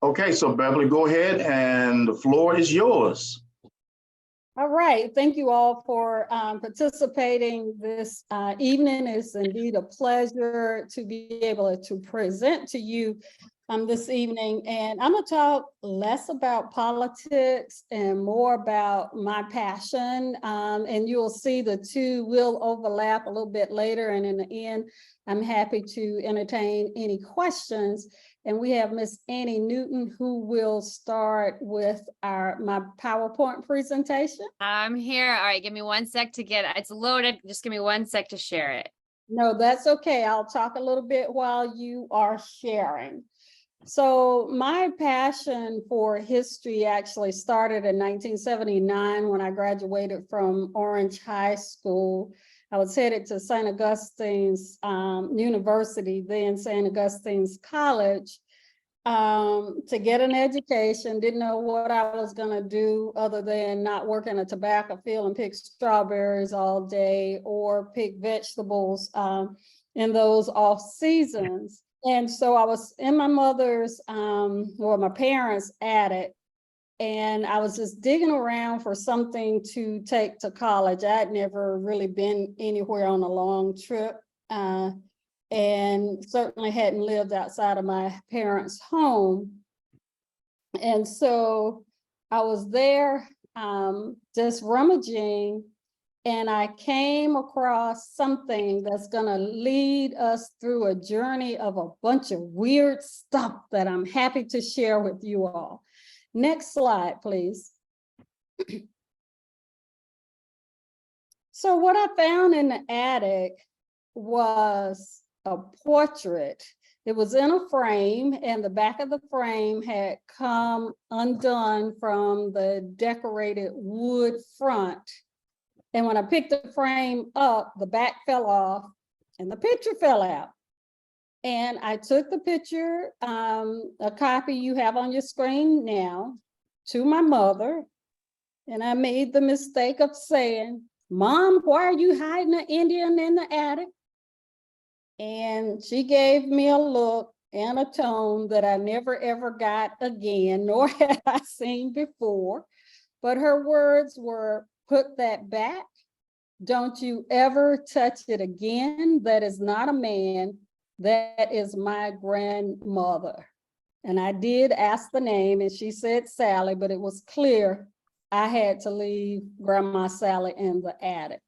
Okay, so Beverly, go ahead and the floor is yours. All right, thank you all for participating this evening. It's indeed a pleasure to be able to present to you this evening. And I'm gonna talk less about politics and more about my passion. And you'll see the two will overlap a little bit later. And in the end, I'm happy to entertain any questions. And we have Miss Annie Newton, who will start with my PowerPoint presentation. I'm here. All right, give me 1 sec to get it's loaded. Just give me 1 sec to share it. No, that's okay. I'll talk a little bit while you are sharing. So my passion for history actually started in 1979 when I graduated from Orange High School. I was headed to St. Augustine's University, then St. Augustine's College, to get an education. Didn't know what I was going to do other than not work in a tobacco field and pick strawberries all day or pick vegetables in those off seasons. And so I was in my mother's, or my parents' attic, and I was just digging around for something to take to college. I had never really been anywhere on a long trip, and certainly hadn't lived outside of my parents' home. And so I was there just rummaging, and I came across something that's gonna lead us through a journey of a bunch of weird stuff that I'm happy to share with you all. Next slide, please. So what I found in the attic was a portrait. It was in a frame, and the back of the frame had come undone from the decorated wood front. And when I picked the frame up, the back fell off and the picture fell out. And I took the picture, a copy you have on your screen now, to my mother. And I made the mistake of saying, "Mom, why are you hiding an Indian in the attic?" And she gave me a look and a tone that I never ever got again, nor had I seen before. But her words were, "Put that back. Don't you ever touch it again. That is not a man. That is my grandmother." And I did ask the name, and she said Sally, but it was clear I had to leave Grandma Sally in the attic.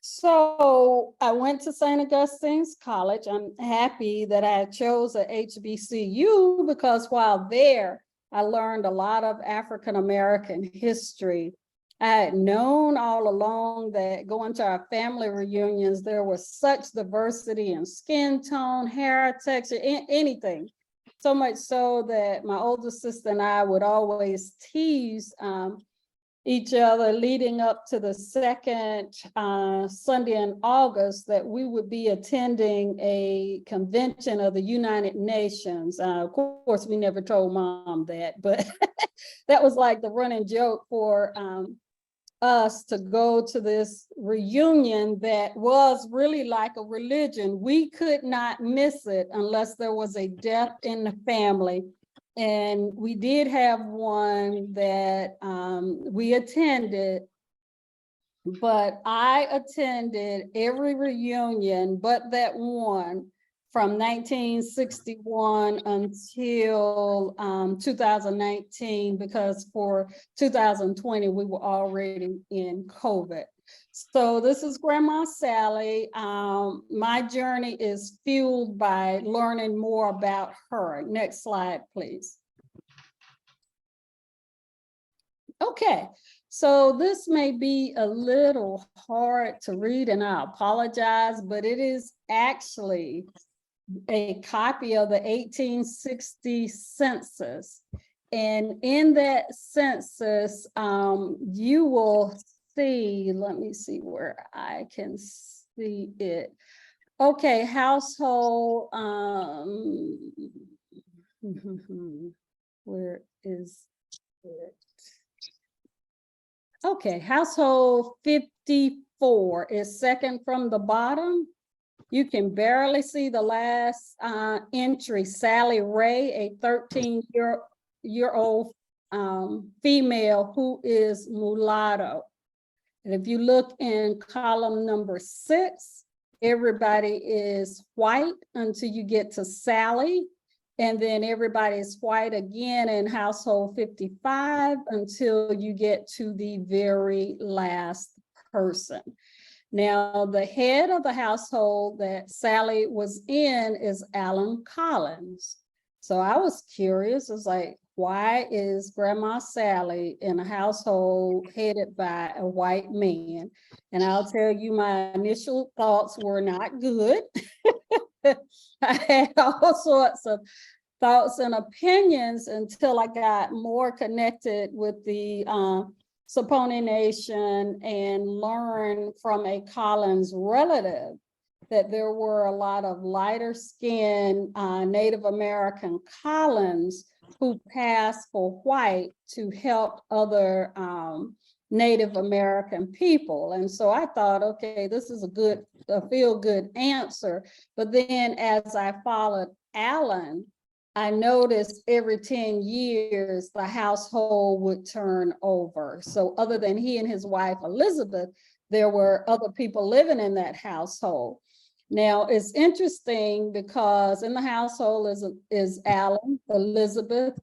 So I went to St. Augustine's College. I'm happy that I chose a HBCU because while there, I learned a lot of African-American history. I had known all along that going to our family reunions, there was such diversity in skin tone, hair texture, anything. So much so that my older sister and I would always tease each other leading up to the second Sunday in August that we would be attending a convention of the United Nations. Of course, we never told Mom that, but that was like the running joke for us to go to this reunion that was really like a religion. We could not miss it unless there was a death in the family. And we did have one that we attended, but I attended every reunion but that one from 1961 until 2019, because for 2020, we were already in COVID. So this is Grandma Sally. My journey is fueled by learning more about her. Next slide, please. Okay, so this may be a little hard to read, and I apologize, but it is actually a copy of the 1860 census. And in that census, you will see, let me see where I can see it. Okay, household, where is it? Okay, household 54 is second from the bottom. You can barely see the last entry, Sally Ray, a 13-year-old female who is mulatto. And if you look in column number 6, everybody is white until you get to Sally. And then everybody is white again in household 55 until you get to the very last person. Now, the head of the household that Sally was in is Alan Collins. So I was curious, I was like, why is Grandma Sally in a household headed by a white man? And I'll tell you, my initial thoughts were not good. I had all sorts of thoughts and opinions until I got more connected with the Saponi Nation and learned from a Collins relative that there were a lot of lighter skinned Native American Collins who passed for white to help other Native American people. And so I thought, okay, this is a feel-good answer. But then as I followed Alan, I noticed every 10 years, the household would turn over. So other than he and his wife, Elizabeth, there were other people living in that household. Now, it's interesting because in the household is Alan, Elizabeth,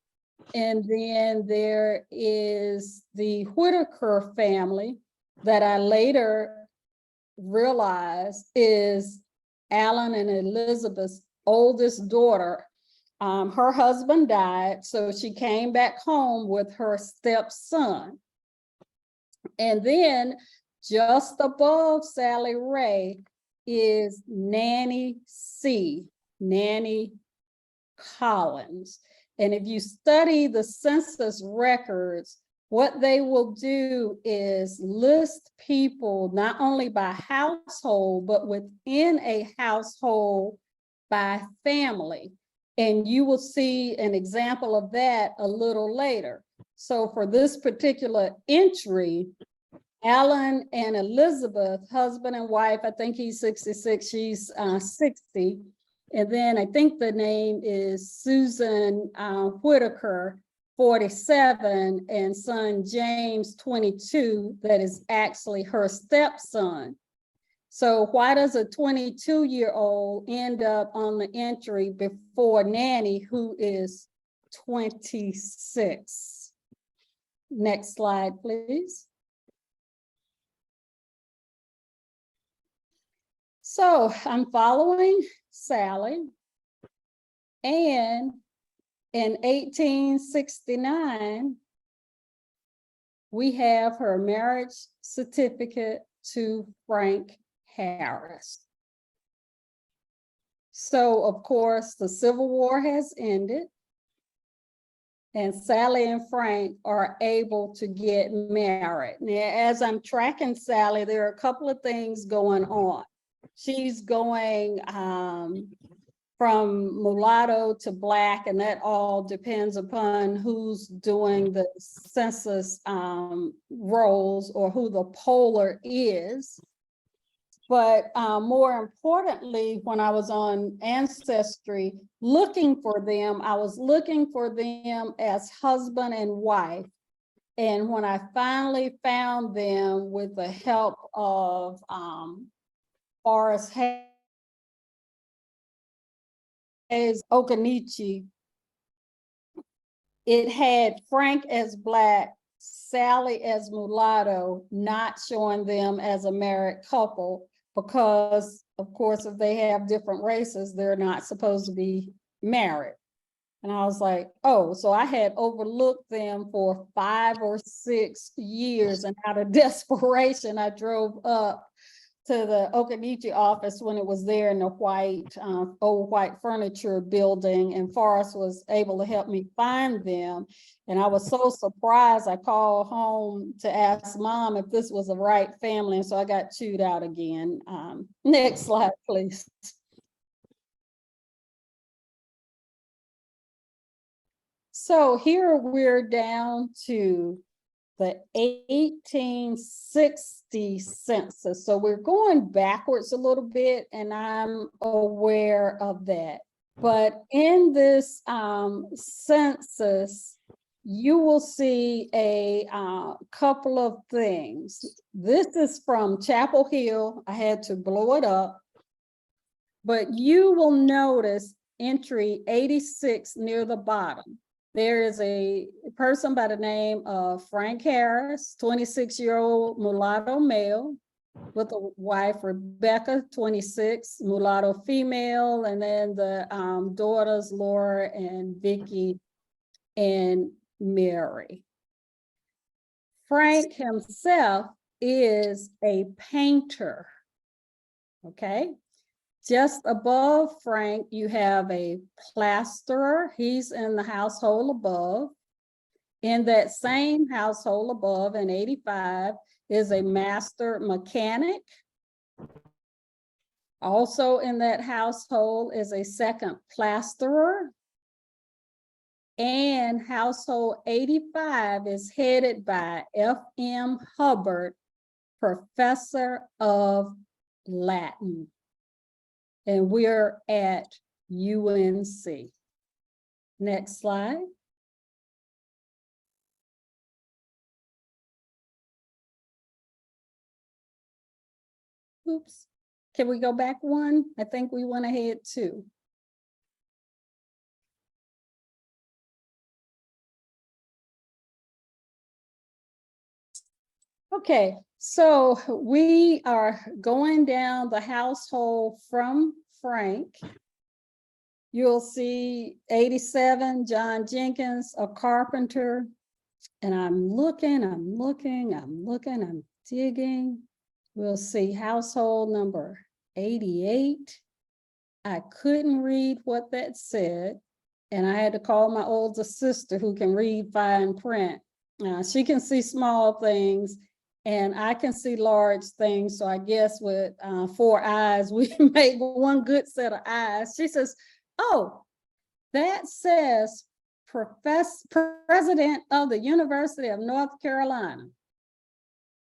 and then there is the Whitaker family that I later realized is Alan and Elizabeth's oldest daughter. Her husband died, so she came back home with her stepson. And then just above Sally Ray is Nanny C, Nanny Collins. And if you study the census records, what they will do is list people not only by household, but within a household by family. And you will see an example of that a little later. So for this particular entry, Alan and Elizabeth, husband and wife, I think he's 66, she's 60. And then I think the name is Susan Whitaker, 47, and son James, 22, that is actually her stepson. So why does a 22-year-old end up on the entry before Nanny, who is 26? Next slide, please. So I'm following Sally, and in 1869, we have her marriage certificate to Frank Harris. So, of course, the Civil War has ended, and Sally and Frank are able to get married. Now, as I'm tracking Sally, there are a couple of things going on. She's going from mulatto to Black, and that all depends upon who's doing the census rolls or who the poller is. But more importantly, when I was on Ancestry looking for them, I was looking for them as husband and wife. And when I finally found them with the help of Forrest Hayes Okanichi, it had Frank as Black, Sally as mulatto, not showing them as a married couple, because of course, if they have different races, they're not supposed to be married. And I was like, oh, so I had overlooked them for 5 or 6 years, and out of desperation, I drove up to the Okanichi office when it was there in the white, old white furniture building, and Forrest was able to help me find them. And I was so surprised, I called home to ask Mom if this was the right family, and so I got chewed out again. Next slide, please. So here we're down to the 1860 census. So we're going backwards a little bit, and I'm aware of that. But in this census, you will see a couple of things. This is from Chapel Hill. I had to blow it up. But you will notice entry 86 near the bottom. There is a person by the name of Frank Harris, 26-year-old mulatto male, with a wife, Rebecca, 26, mulatto female, and then the daughters, Laura and Vicky and Mary. Frank himself is a painter, okay? Just above Frank, you have a plasterer. He's in the household above. In that same household above in 85 is a master mechanic. Also in that household is a second plasterer. And household 85 is headed by F.M. Hubbard, professor of Latin. And we're at UNC. Next slide. Oops. Can we go back one? I think we went ahead two. Okay, so we are going down the household from Frank. You'll see 87, John Jenkins, a carpenter. And I'm looking, I'm digging. We'll see household number 88. I couldn't read what that said. And I had to call my older sister who can read fine print. She can see small things and I can see large things. So I guess with 4 eyes, we make one good set of eyes. She says, oh, that says President of the University of North Carolina.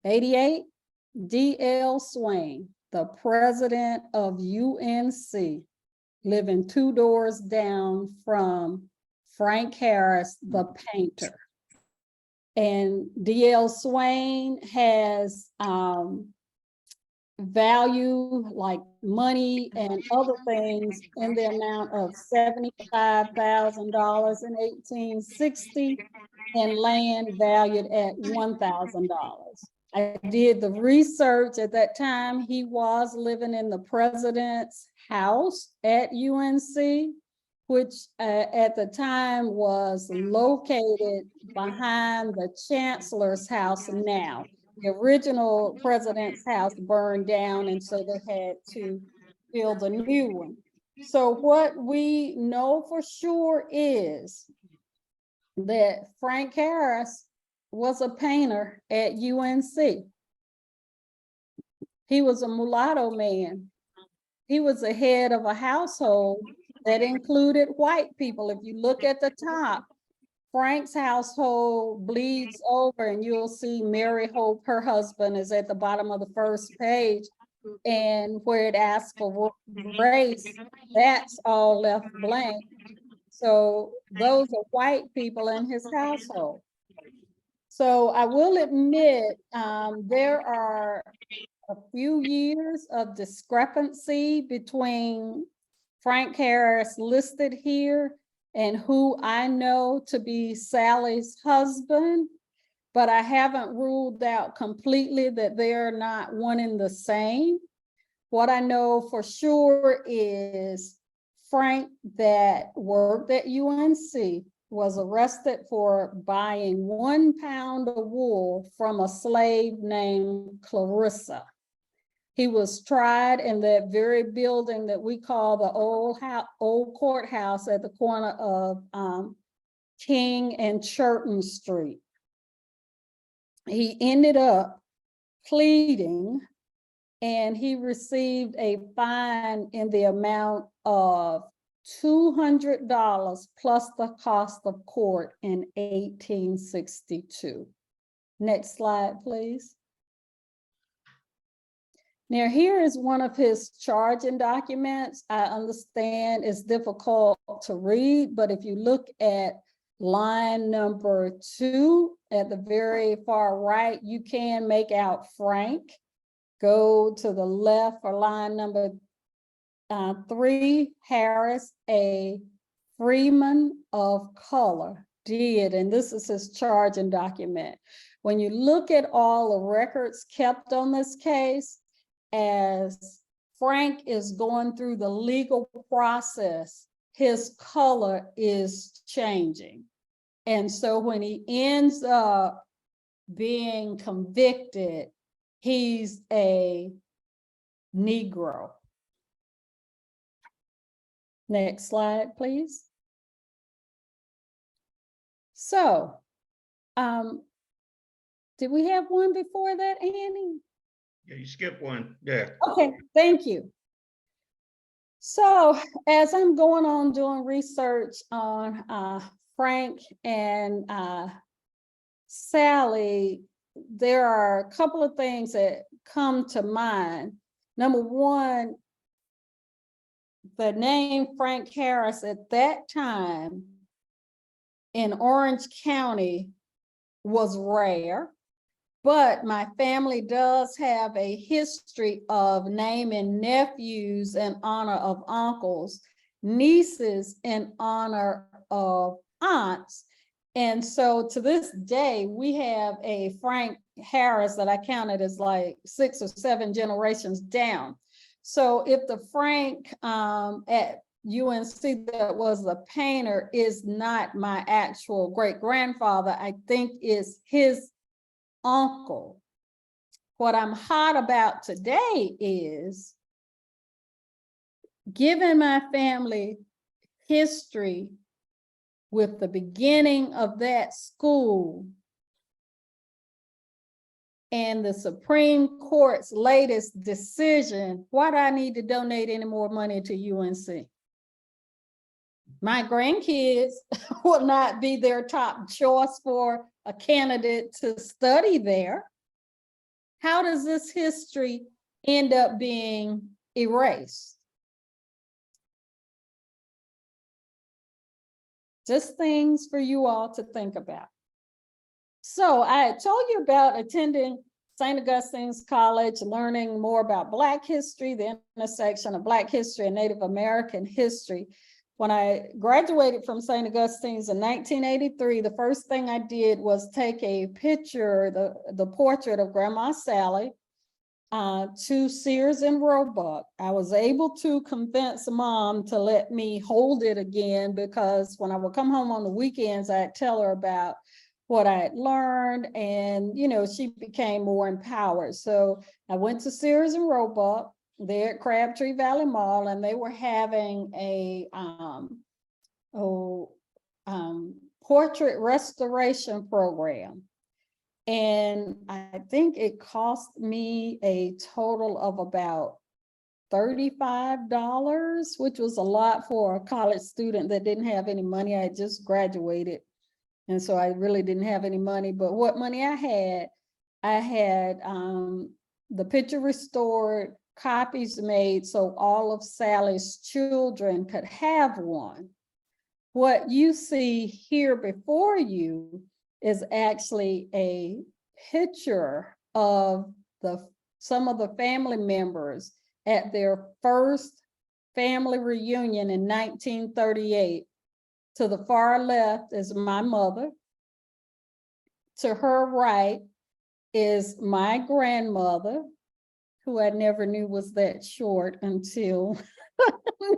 88, D.L. Swain, the president of UNC, living 2 doors down from Frank Harris, the painter. And D.L. Swain has value like money and other things in the amount of $75,000 in 1860 and land valued at $1,000. I did the research at that time. He was living in the president's house at UNC, which at the time was located behind the chancellor's house now. The original president's house burned down, and so they had to build a new one. So what we know for sure is that Frank Harris was a painter at UNC. He was a mulatto man. He was the head of a household that included white people. If you look at the top, Frank's household bleeds over and you'll see Mary Hope, her husband, is at the bottom of the first page. And where it asks for race, that's all left blank. So those are white people in his household. So I will admit there are a few years of discrepancy between Frank Harris listed here and who I know to be Sally's husband, but I haven't ruled out completely that they're not one and the same. What I know for sure is Frank, that worked at UNC, was arrested for buying 1 pound of wool from a slave named Clarissa. He was tried in that very building that we call the old courthouse at the corner of King and Churton Street. He ended up pleading and he received a fine in the amount of $200 plus the cost of court in 1862. Next slide, please. Now, here is one of his charging documents. I understand it's difficult to read, but if you look at line number 2 at the very far right, you can make out Frank. Go to the left for line number 3, Harris, a freeman of color, did, and this is his charging document. When you look at all the records kept on this case, as Frank is going through the legal process, his color is changing. And so when he ends up being convicted, he's a Negro. Next slide, please. So, did we have one before that, Annie? Yeah, you skipped one. Yeah. Okay, thank you. So as I'm going on doing research on Frank and Sally, there are a couple of things that come to mind. Number one, the name Frank Harris at that time in Orange County was rare. But my family does have a history of naming nephews in honor of uncles, nieces in honor of aunts. And so to this day, we have a Frank Harris that I counted as like 6 or 7 generations down. So if the Frank at UNC that was the painter is not my actual great-grandfather, I think is his uncle. What I'm hot about today is, given my family history with the beginning of that school and the Supreme Court's latest decision, why do I need to donate any more money to UNC? My grandkids will not be their top choice for a candidate to study there. How does this history end up being erased? Just things for you all to think about. So I told you about attending St. Augustine's College, learning more about Black history, the intersection of Black history and Native American history. When I graduated from St. Augustine's in 1983, the first thing I did was take a picture, the portrait of Grandma Sally, to Sears and Roebuck. I was able to convince Mom to let me hold it again, because when I would come home on the weekends, I'd tell her about what I had learned, and she became more empowered. So I went to Sears and Roebuck there at Crabtree Valley Mall, and they were having a portrait restoration program. And I think it cost me a total of about $35, which was a lot for a college student that didn't have any money. I had just graduated, and so I really didn't have any money. But what money I had the picture restored, copies made so all of Sally's children could have one. What you see here before you is actually a picture of some of the family members at their first family reunion in 1938. To the far left is my mother. To her right is my grandmother, who I never knew was that short until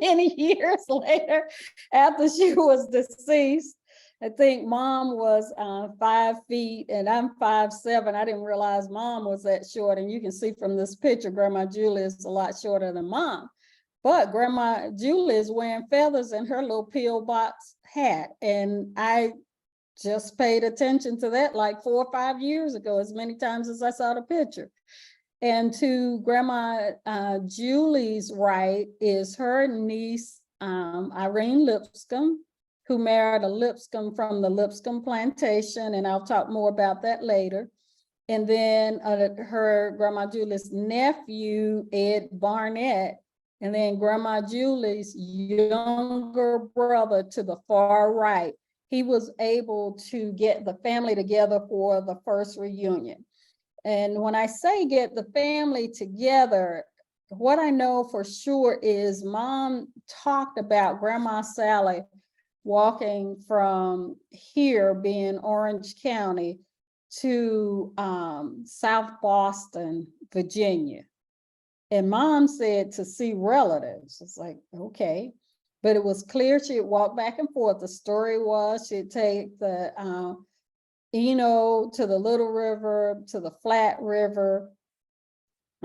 many years later, after she was deceased. I think Mom was 5 feet and I'm 5'7". I didn't realize Mom was that short. And you can see from this picture, Grandma Julie is a lot shorter than Mom. But Grandma Julie is wearing feathers in her little pillbox hat. And I just paid attention to that like 4 or 5 years ago, as many times as I saw the picture. And to Grandma Julie's right is her niece, Irene Lipscomb, who married a Lipscomb from the Lipscomb plantation. And I'll talk more about that later. And then her Grandma Julie's nephew, Ed Barnett, and then Grandma Julie's younger brother to the far right. He was able to get the family together for the first reunion. And when I say get the family together, what I know for sure is Mom talked about Grandma Sally walking from here, being Orange County, to South Boston, Virginia. And Mom said to see relatives. It's like, okay. But it was clear she'd walk back and forth. The story was she'd take the Eno to the Little River, to the Flat River,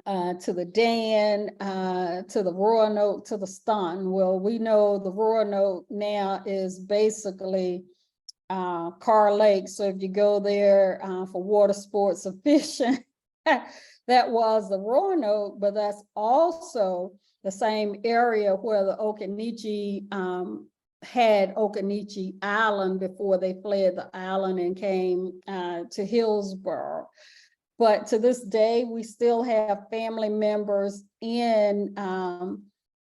to the Dan, to the Roanoke, to the Staunton. Well, we know the Roanoke now is basically Carr Lake. So if you go there for water sports or fishing, that was the Roanoke, but that's also the same area where the Occaneechi had Occaneechi Island before they fled the island and came to Hillsborough. But to this day, we still have family members in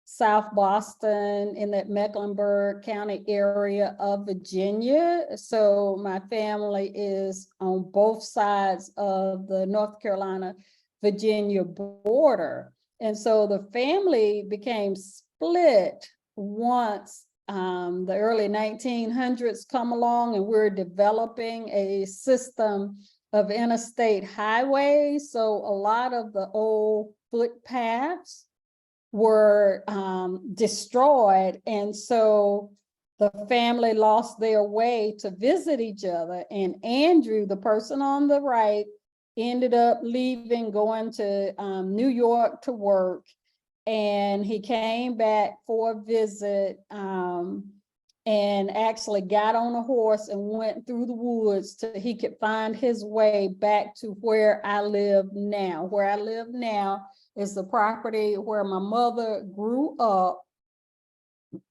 South Boston, in that Mecklenburg County area of Virginia. So my family is on both sides of the North Carolina, Virginia border. And so the family became split once the early 1900s come along, and we're developing a system of interstate highways. So a lot of the old footpaths were destroyed. And so the family lost their way to visit each other. And Andrew, the person on the right, ended up leaving, going to New York to work. And he came back for a visit and actually got on a horse and went through the woods till he could find his way back to where I live now. Where I live now is the property where my mother grew up,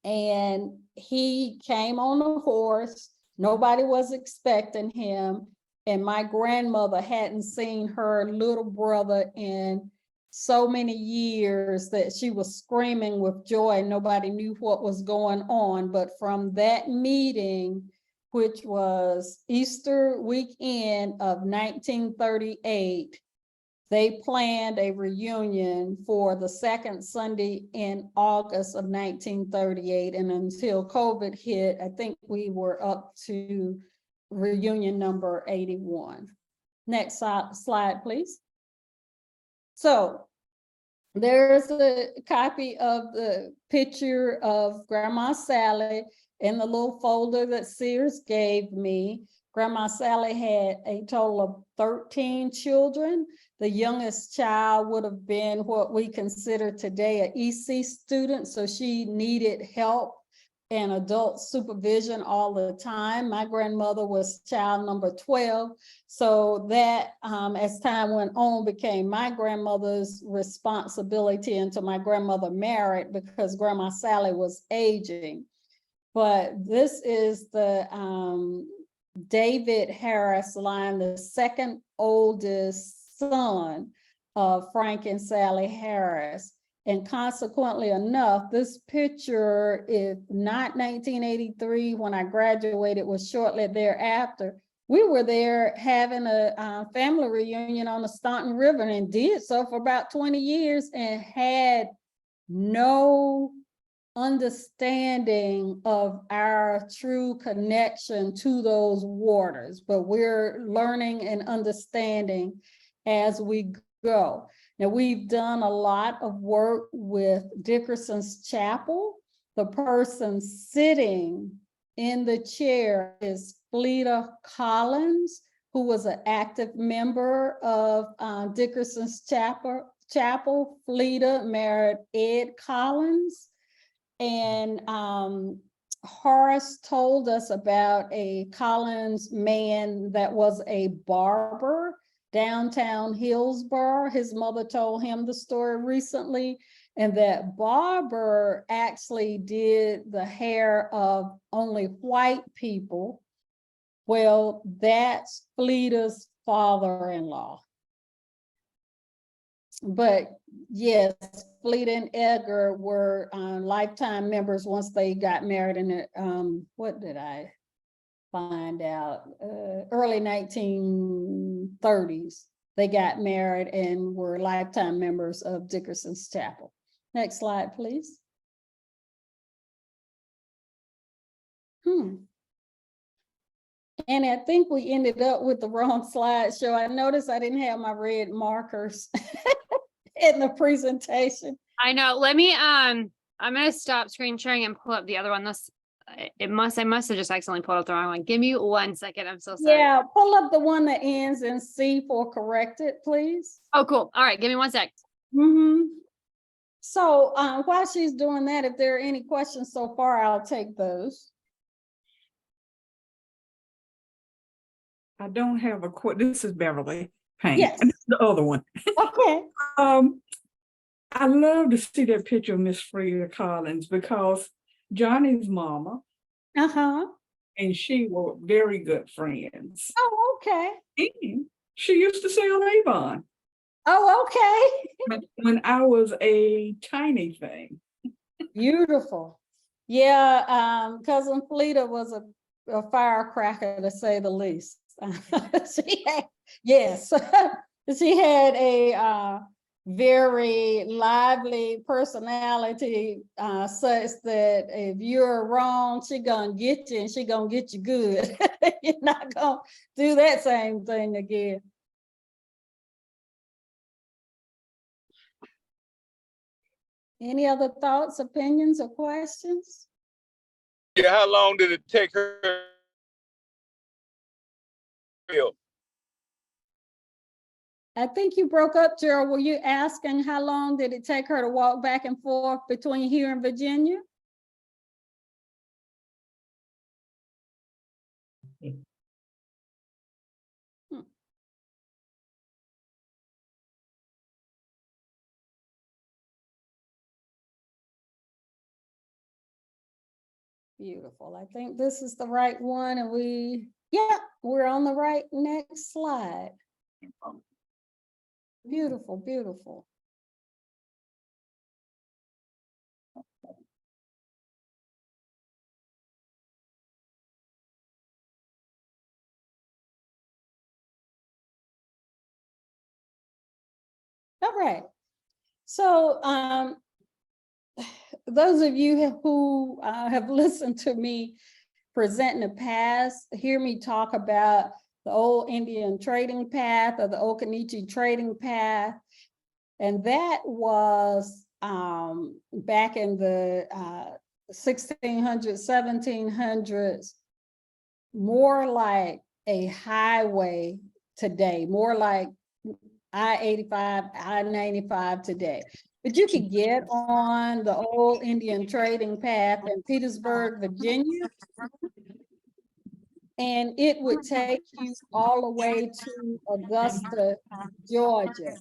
and he came on a horse. Nobody was expecting him, and my grandmother hadn't seen her little brother in so many years that she was screaming with joy. Nobody knew what was going on. But from that meeting, which was Easter weekend of 1938, they planned a reunion for the second Sunday in August of 1938. And until COVID hit, I think we were up to reunion number 81. Next slide, please. So there's a copy of the picture of Grandma Sally in the little folder that Sears gave me. Grandma Sally had a total of 13 children. The youngest child would have been what we consider today an EC student, so she needed help and adult supervision all the time. My grandmother was child number 12, so that as time went on became my grandmother's responsibility until my grandmother married, because Grandma Sally was aging. But this is the David Harris line, the second oldest son of Frank and Sally Harris. And consequently enough, this picture is not 1983 when I graduated, was shortly thereafter. We were there having a family reunion on the Staunton River, and did so for about 20 years and had no understanding of our true connection to those waters. But we're learning and understanding as we go. Now, we've done a lot of work with Dickerson's Chapel. The person sitting in the chair is Fleta Collins, who was an active member of Dickerson's Chapel. Fleta married Ed Collins. And Horace told us about a Collins man that was a barber downtown Hillsborough. His mother told him the story recently, and that barber actually did the hair of only white people. Well, that's Fleta's father-in-law. But yes, Fleet and Edgar were lifetime members once they got married in the, what did I find out? Early 1930s. They got married and were lifetime members of Dickerson's Chapel. Next slide, please. And I think we ended up with the wrong slideshow. I noticed I didn't have my red markers in the presentation. I know. Let me, I'm gonna stop screen sharing and pull up the other one. I must have just accidentally pulled up the wrong one. Give me 1 second. I'm so sorry. Yeah, pull up the one that ends in C for corrected, please. Oh, cool. All right. Give me 1 sec. So while she's doing that, if there are any questions so far, I'll take those. I don't have a this is Beverly Payne. Yes. This is the other one. Okay. I love to see that picture of Miss Frida Collins because Johnny's mama and she were very good friends. Oh, okay. And she used to sell Avon. Oh, okay. When I was a tiny thing. Beautiful. Yeah, Cousin Fleta was a firecracker, to say the least. Yes, she had a very lively personality, such that if you're wrong, she gonna get you and she gonna get you good. You're not gonna do that same thing again. Any other thoughts, opinions, or questions? Yeah, how long did it take her? I think you broke up, Gerald. Were you asking how long did it take her to walk back and forth between here and Virginia? Beautiful. I think this is the right one, and we're on the right next slide. Beautiful, beautiful. All right. So those of you who have listened to me present in the past, hear me talk about the old Indian trading path, or the Occaneechi trading path. And that was back in the 1600s, 1700s, more like a highway today, more like I-85, I-95 today. But you could get on the old Indian trading path in Petersburg, Virginia, and it would take you all the way to Augusta, Georgia.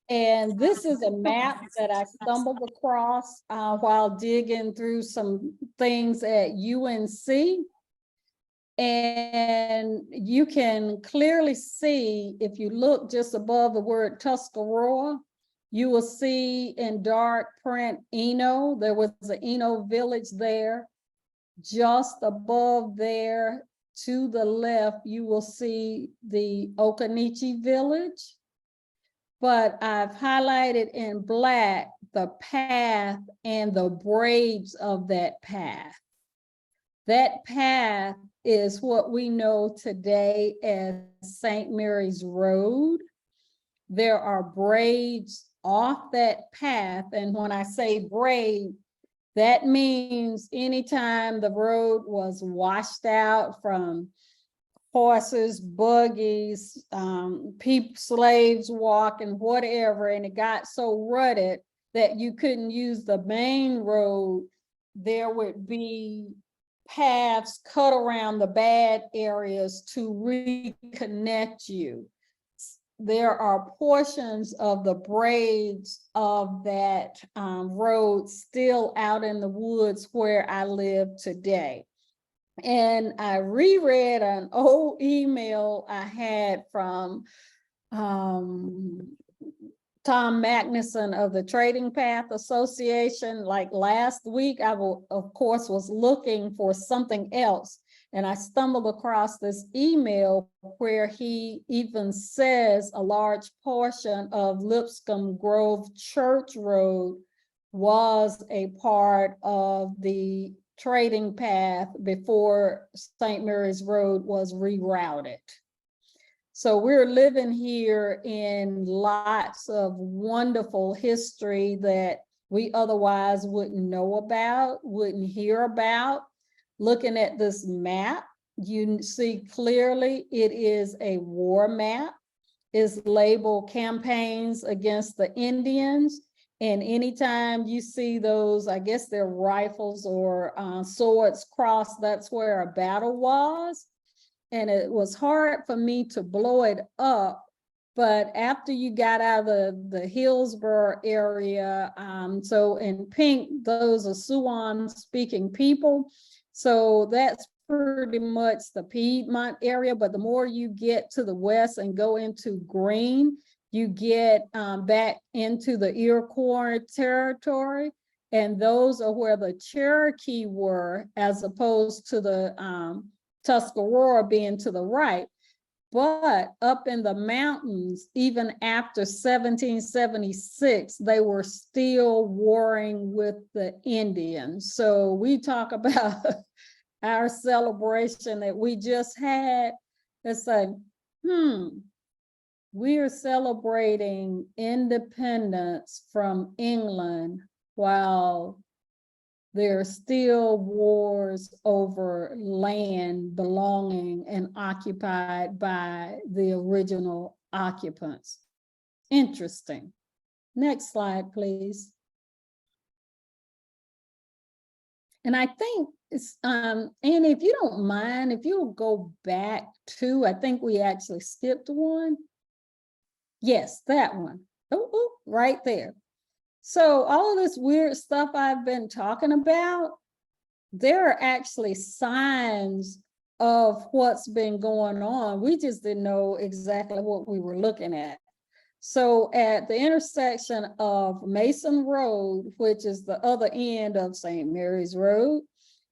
And this is a map that I stumbled across while digging through some things at UNC. And you can clearly see, if you look just above the word Tuscarora, you will see in dark print Eno. There was an Eno village there. Just above there, to the left, you will see the Occaneechi village. But I've highlighted in black the path and the braids of that path. That path is what we know today as St. Mary's Road. There are braids off that path, and when I say braid, that means anytime the road was washed out from horses, buggies, slaves walking, whatever, and it got so rutted that you couldn't use the main road, there would be paths cut around the bad areas to reconnect you. There are portions of the braids of that road still out in the woods where I live today. And I reread an old email I had from Tom Magnuson of the Trading Path Association. Like last week, I of course was looking for something else, and I stumbled across this email where he even says a large portion of Lipscomb Grove Church Road was a part of the trading path before St. Mary's Road was rerouted. So we're living here in lots of wonderful history that we otherwise wouldn't know about, wouldn't hear about. Looking at this map, you see clearly it is a war map. It's labeled campaigns against the Indians. And anytime you see those, I guess they're rifles or swords crossed, that's where a battle was. And it was hard for me to blow it up. But after you got out of the Hillsborough area, so in pink, those are Siouan speaking people. So that's pretty much the Piedmont area. But the more you get to the west and go into green, you get back into the Iroquois territory. And those are where the Cherokee were, as opposed to the Tuscarora being to the right. But up in the mountains, even after 1776, they were still warring with the Indians. So we talk about our celebration that we just had. It's like, we are celebrating independence from England while there are still wars over land belonging and occupied by the original occupants. Interesting. Next slide, please. And I think it's, Annie, if you don't mind, if you'll go back to, I think we actually skipped one. Yes, that one. Oh, right there. So all of this weird stuff I've been talking about, there are actually signs of what's been going on. We just didn't know exactly what we were looking at. So at the intersection of Mason Road, which is the other end of St. Mary's Road,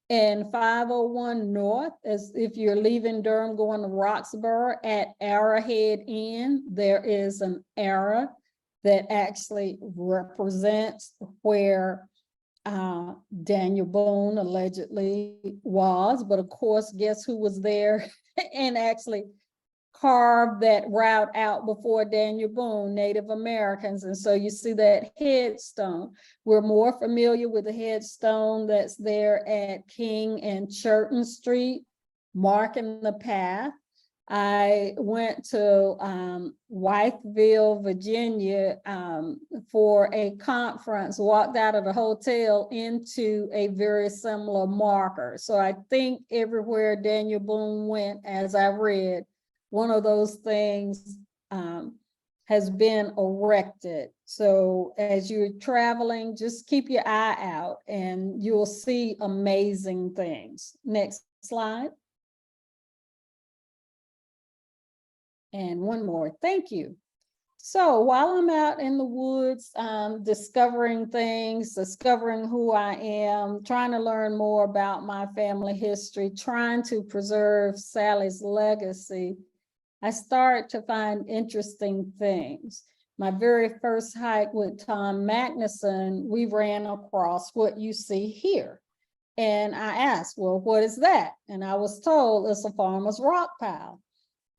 and 501 North, as if you're leaving Durham going to Roxborough, at Arrowhead Inn, there is an arrow that actually represents where Daniel Boone allegedly was. But of course, guess who was there and actually carved that route out before Daniel Boone? Native Americans. And so you see that headstone. We're more familiar with the headstone that's there at King and Churton Street, marking the path. I went to Wytheville, Virginia for a conference, walked out of the hotel into a very similar marker. So I think everywhere Daniel Boone went, as I read, one of those things has been erected. So as you're traveling, just keep your eye out and you'll see amazing things. Next slide. And one more, thank you. So while I'm out in the woods, discovering things, discovering who I am, trying to learn more about my family history, trying to preserve Sally's legacy, I start to find interesting things. My very first hike with Tom Magnuson, we ran across what you see here. And I asked, well, what is that? And I was told it's a farmer's rock pile.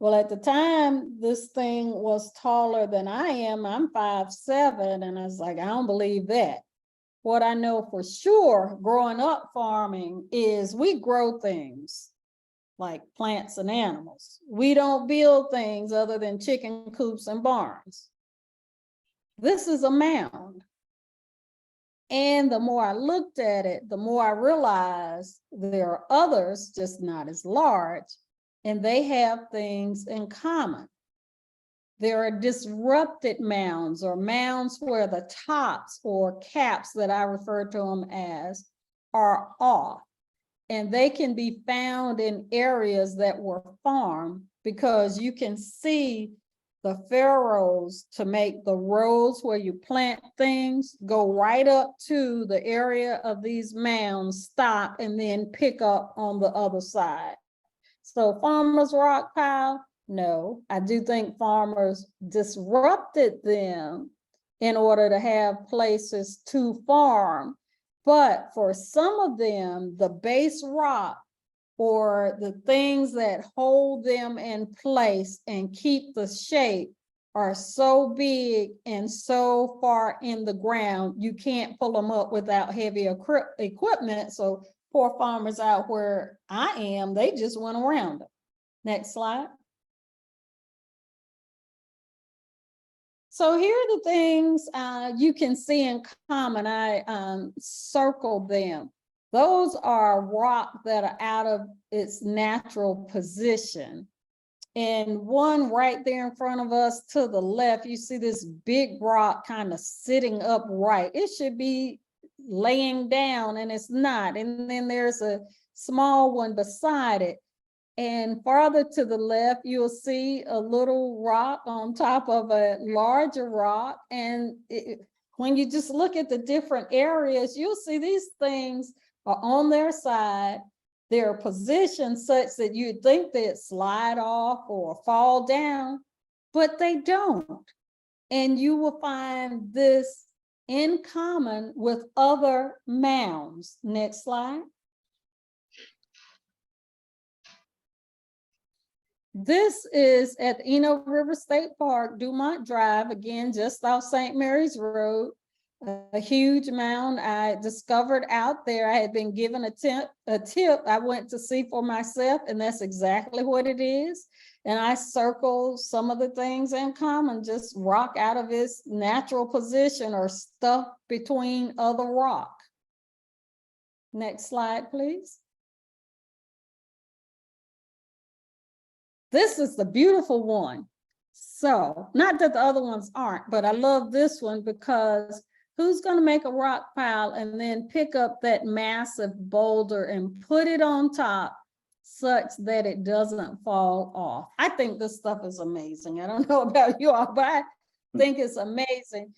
Well, at the time, this thing was taller than I am. I'm 5'7", and I was like, I don't believe that. What I know for sure, growing up farming, is we grow things like plants and animals. We don't build things other than chicken coops and barns. This is a mound. And the more I looked at it, the more I realized there are others, just not as large, and they have things in common. There are disrupted mounds, or mounds where the tops or caps that I refer to them as are off. and they can be found in areas that were farmed because you can see the furrows to make the rows where you plant things go right up to the area of these mounds, stop, and then pick up on the other side. So farmers' rock pile, no, I do think farmers disrupted them in order to have places to farm. But for some of them, the base rock or the things that hold them in place and keep the shape are so big and so far in the ground, you can't pull them up without heavy equipment. So poor farmers out where I am, they just went around them. Next slide. So here are the things you can see in common. I circled them. Those are rock that are out of its natural position. And one right there in front of us to the left, you see this big rock kind of sitting upright. It should be laying down and it's not. And then there's a small one beside it. And farther to the left, you'll see a little rock on top of a larger rock. And when you just look at the different areas, you'll see these things are on their side. They're positioned such that you'd think they'd slide off or fall down, but they don't. And you will find this in common with other mounds. Next slide. This is at the Eno River State Park, Dumont Drive, again, just off St. Mary's Road. A huge mound I discovered out there. I had been given a tip I went to see for myself, and that's exactly what it is. And I circled some of the things in common, just rock out of its natural position or stuff between other rock. Next slide, please. This is the beautiful one. So, not that the other ones aren't, but I love this one because who's going to make a rock pile and then pick up that massive boulder and put it on top such that it doesn't fall off? I think this stuff is amazing. I don't know about you all, but I think it's amazing.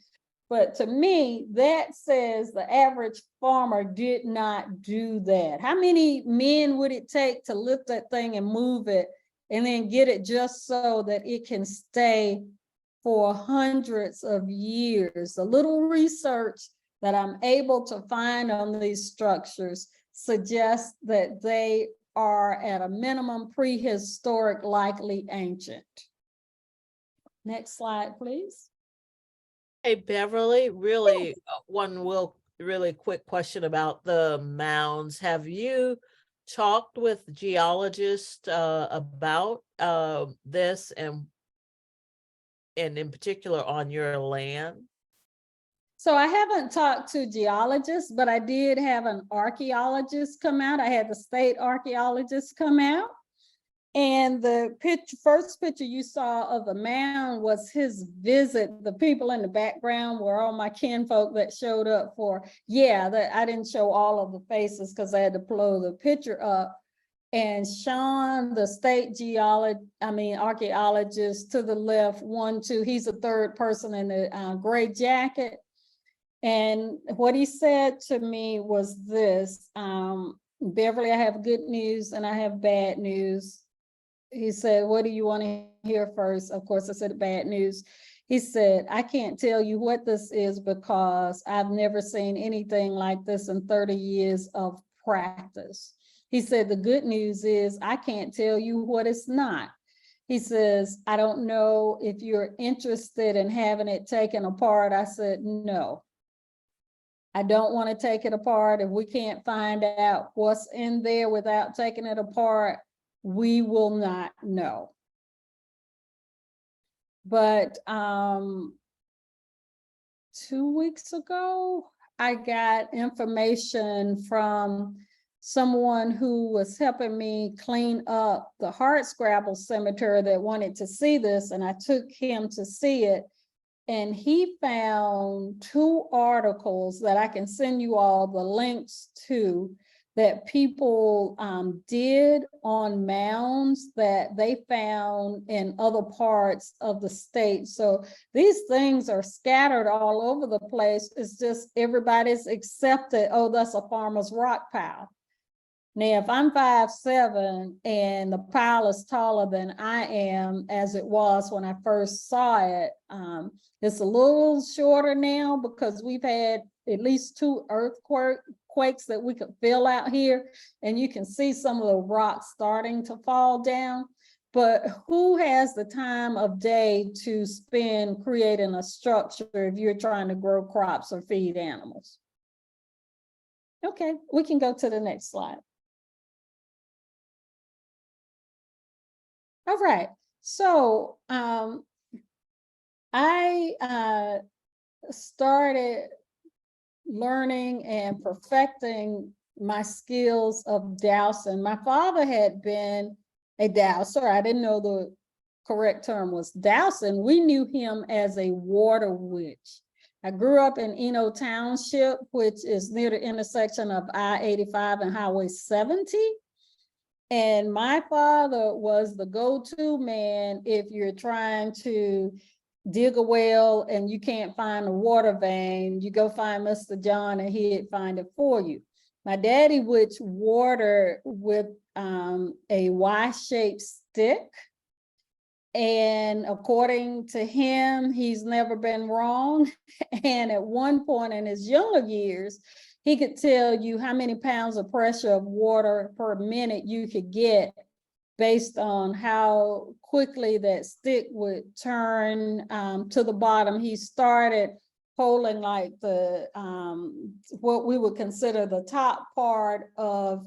But to me, that says the average farmer did not do that. How many men would it take to lift that thing and move it and then get it just so that it can stay for hundreds of years? A little research that I'm able to find on these structures suggests that they are at a minimum prehistoric, likely ancient. Next slide, please. Hey, Beverly, really one really quick question about the mounds. Have you talked with geologists about this and in particular on your land? So I haven't talked to geologists, but I did have an archaeologist come out. I had the state archaeologist come out. And the first picture you saw of the mound was his visit. The people in the background were all my kinfolk that showed up for, I didn't show all of the faces because I had to blow the picture up. And Sean, the state archaeologist to the left, 1, 2, he's the third person in the gray jacket. And what he said to me was this, Beverly, I have good news and I have bad news. He said, what do you want to hear first? Of course, I said bad news. He said, I can't tell you what this is because I've never seen anything like this in 30 years of practice. He said, the good news is I can't tell you what it's not. He says, I don't know if you're interested in having it taken apart. I said, no. I don't want to take it apart. If we can't find out what's in there without taking it apart, we will not know. But 2 weeks ago, I got information from someone who was helping me clean up the Hardscrabble Cemetery that wanted to see this, and I took him to see it. And he found 2 articles that I can send you all the links to that people did on mounds that they found in other parts of the state. So these things are scattered all over the place. It's just everybody's accepted, oh, that's a farmer's rock pile. Now, if I'm 5'7" and the pile is taller than I am, as it was when I first saw it, it's a little shorter now because we've had at least 2 earthquakes that we could feel out here, and you can see some of the rocks starting to fall down. But who has the time of day to spend creating a structure if you're trying to grow crops or feed animals? Okay, we can go to the next slide. All right, so I started learning and perfecting my skills of dowsing. My father had been a dowser. I didn't know the correct term was dowsing. We knew him as a water witch. I grew up in Eno Township, which is near the intersection of I-85 and Highway 70. And my father was the go-to man if you're trying to dig a well and you can't find a water vein, you go find Mr. John and he'd find it for you. My daddy would water with a Y-shaped stick. And according to him, he's never been wrong. And at one point in his younger years, he could tell you how many pounds of pressure of water per minute you could get based on how quickly that stick would turn to the bottom. He started holding like the, what we would consider the top part of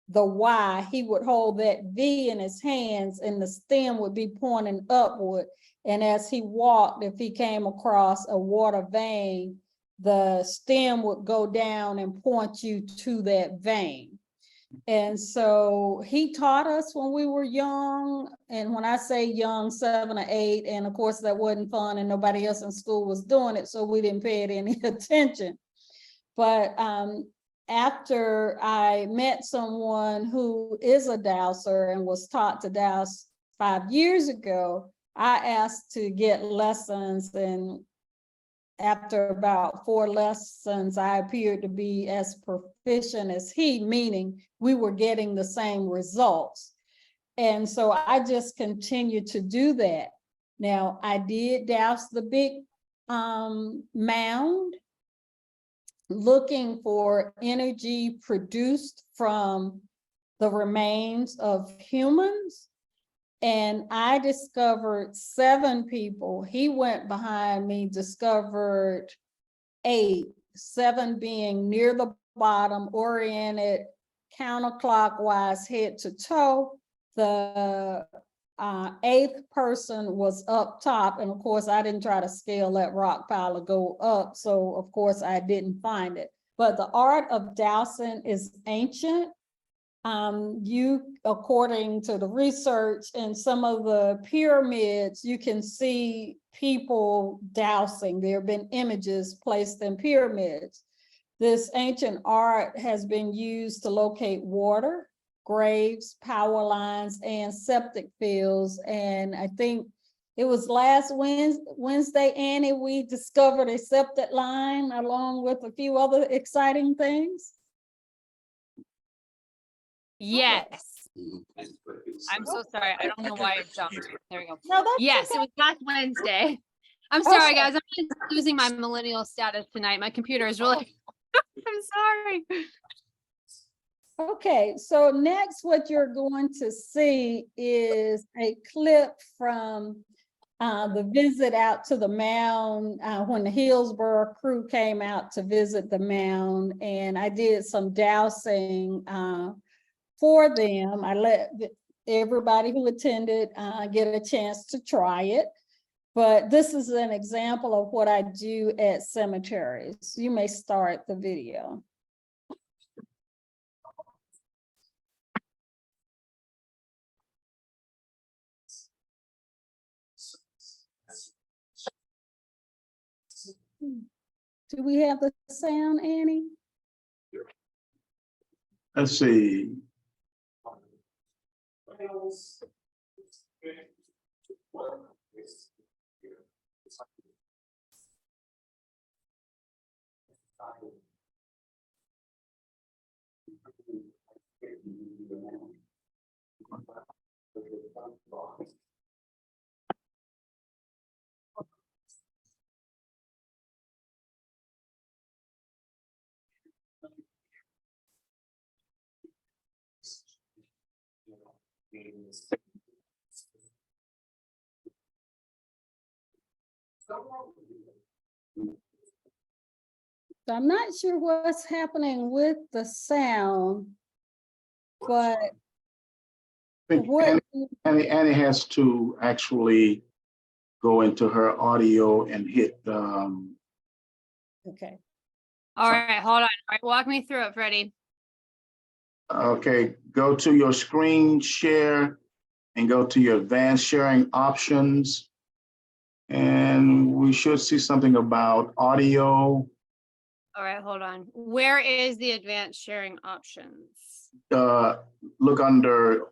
the Y. He would hold that V in his hands and the stem would be pointing upward. And as he walked, if he came across a water vein, the stem would go down and point you to that vein. And so he taught us when we were young. And when I say young, 7 or 8, and of course that wasn't fun and nobody else in school was doing it, so we didn't pay it any attention. But after I met someone who is a dowser and was taught to douse 5 years ago, I asked to get lessons, and after about 4 lessons, I appeared to be as proficient as he, meaning we were getting the same results. And so I just continued to do that. Now, I did douse the big mound, looking for energy produced from the remains of humans. And I discovered 7 people. He went behind me, discovered 8, 7 being near the bottom, oriented counterclockwise, head to toe. The 8th person was up top. And of course, I didn't try to scale that rock pile or go up. So of course, I didn't find it. But the art of dowsing is ancient. According to the research and some of the pyramids, you can see people dowsing. There have been images placed in pyramids. This ancient art has been used to locate water, graves, power lines, and septic fields. And I think it was last Wednesday, Annie, we discovered a septic line along with a few other exciting things. Yes. I'm so sorry. I don't know why it jumped. There we go. No, that's Yes, okay. it was last Wednesday. I'm sorry, Okay. guys. I'm just losing my millennial status tonight. My computer is really, I'm sorry. Okay, so next what you're going to see is a clip from the visit out to the mound when the Hillsborough crew came out to visit the mound, and I did some dowsing for them. I let everybody who attended get a chance to try it. But this is an example of what I do at cemeteries. You may start the video. Do we have the sound, Annie? Let's see. So I'm not sure what's happening with the sound, but I think what, Annie has to actually go into her audio and hit, okay, All right, hold on. All right, walk me through it, Freddie. okay, go to your screen share and go to your advanced sharing options. And we should see something about audio. All right, hold on. Where is the advanced sharing options? Look under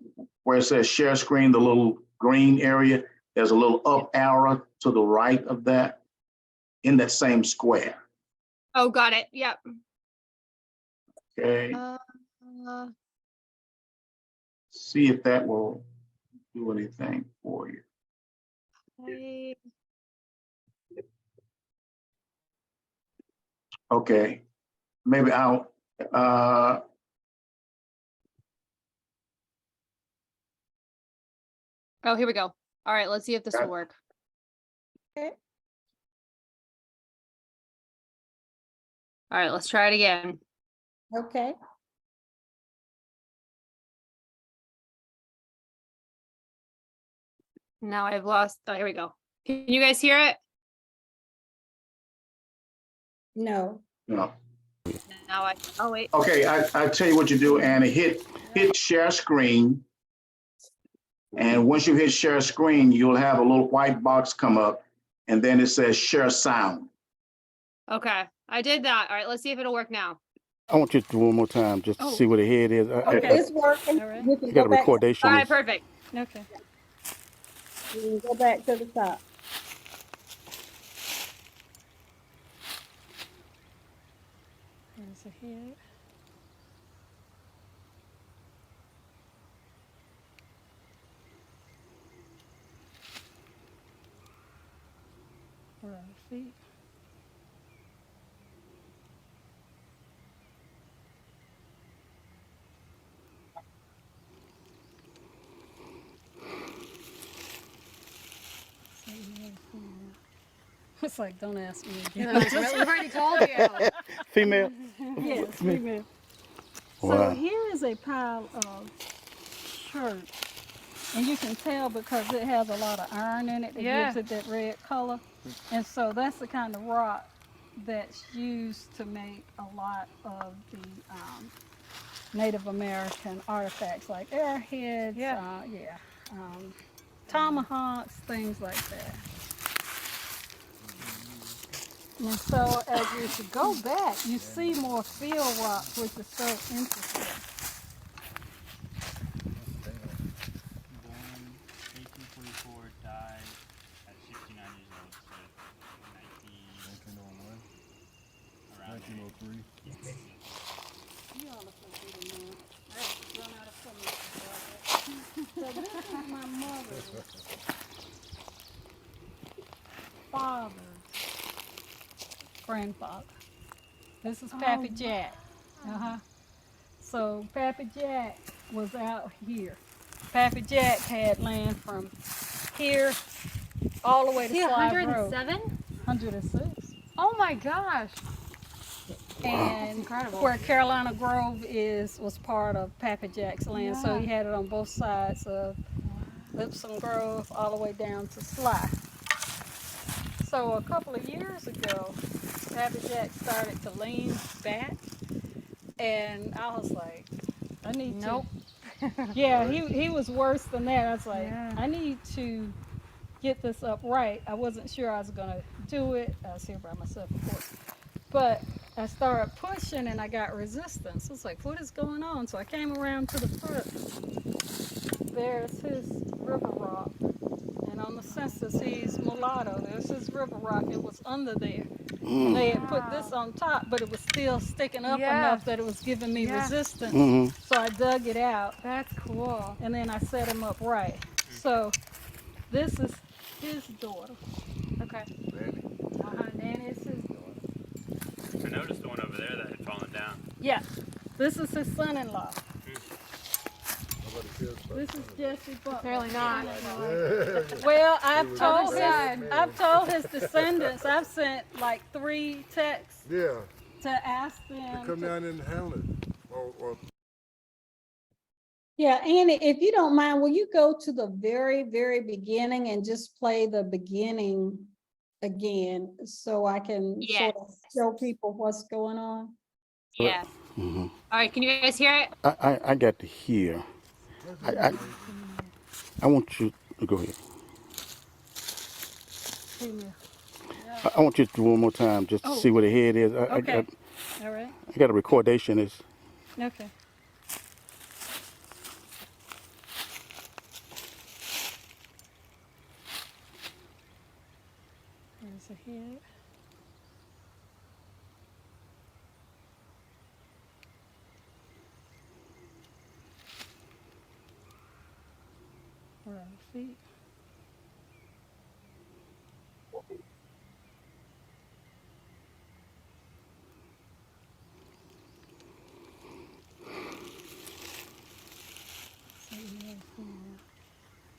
where it says share screen, the little green area. There's a little up arrow to the right of that in that same square. Oh, got it. Yep. Okay, see if that will do anything for you. Okay. Okay, maybe I'll, Oh, here we go. All right, let's see if this will work. okay, All right, let's try it again. okay. Now I've lost, oh, here we go. Can you guys hear it? No, no. Now oh, wait. Okay, I tell you what you do, Annie, hit share screen. And once you hit share screen, you'll have a little white box come up and then it says share sound. Okay, I did that. All right, let's see if it'll work now. I want you to do one more time just to see what the head is. okay, it's working. All right. You can You got go a back, recordation. All right, perfect. Okay. you can go back to the top. There's a head. Where are the feet? It's like, don't ask me again. We've already told you. Female? Yes, female. So Wow. here is a pile of chert, and you can tell because it has a lot of iron in it that gives it that red color. And so that's the kind of rock that's used to make a lot of the Native American artifacts like arrowheads, tomahawks, things like that. And so as you go back, you see more field rock, which is so interesting. Born 1844, died at 69 years old, so 1901. Around 1903. You all look so good in there. I have run out of comments. So this is my mother's father's grandfather. This is Pappy Jack. So Pappy Jack was out here. Pappy Jack had land from here all the way to Slide Road. 107? 106. Oh my gosh. And incredible. where Carolina Grove was part of Pappy Jack's land. So he had it on both sides of Lipscomb Grove all the way down to Sly. So a couple of years ago, Pappy Jack started to lean back, and I was like, I need to. Yeah, he was worse than that. I was like, I need to get this up right. I wasn't sure I was gonna do it. I was here by myself, of course. But I started pushing and I got resistance. It's like, what is going on? So I came around to the foot. There's his river rock. And on the census, he's mulatto. There's his river rock. It was under there. And they had put this on top, but it was still sticking up enough that it was giving me resistance. Mm-hmm. So I dug it out. That's cool. And then I set him up right. So this is his daughter. Okay. Nanny is his daughter. I noticed the one over there that had fallen down. Yeah, this is his son-in-law. This is Jesse Butler. Apparently not. Well, side. I've told his descendants, I've sent like 3 texts Yeah, to ask them. come down and handle it. Or Yeah, Annie, if you don't mind, will you go to the very, very beginning and just play the beginning again so I can sort of show people what's going on? Yeah. Mm-hmm. All right. Can you guys hear it? I got to hear. I want you to go ahead. I want you to do one more time just to see where the head is. Okay. All right. I got a recordation. It's Okay. There's a head. Where are the feet?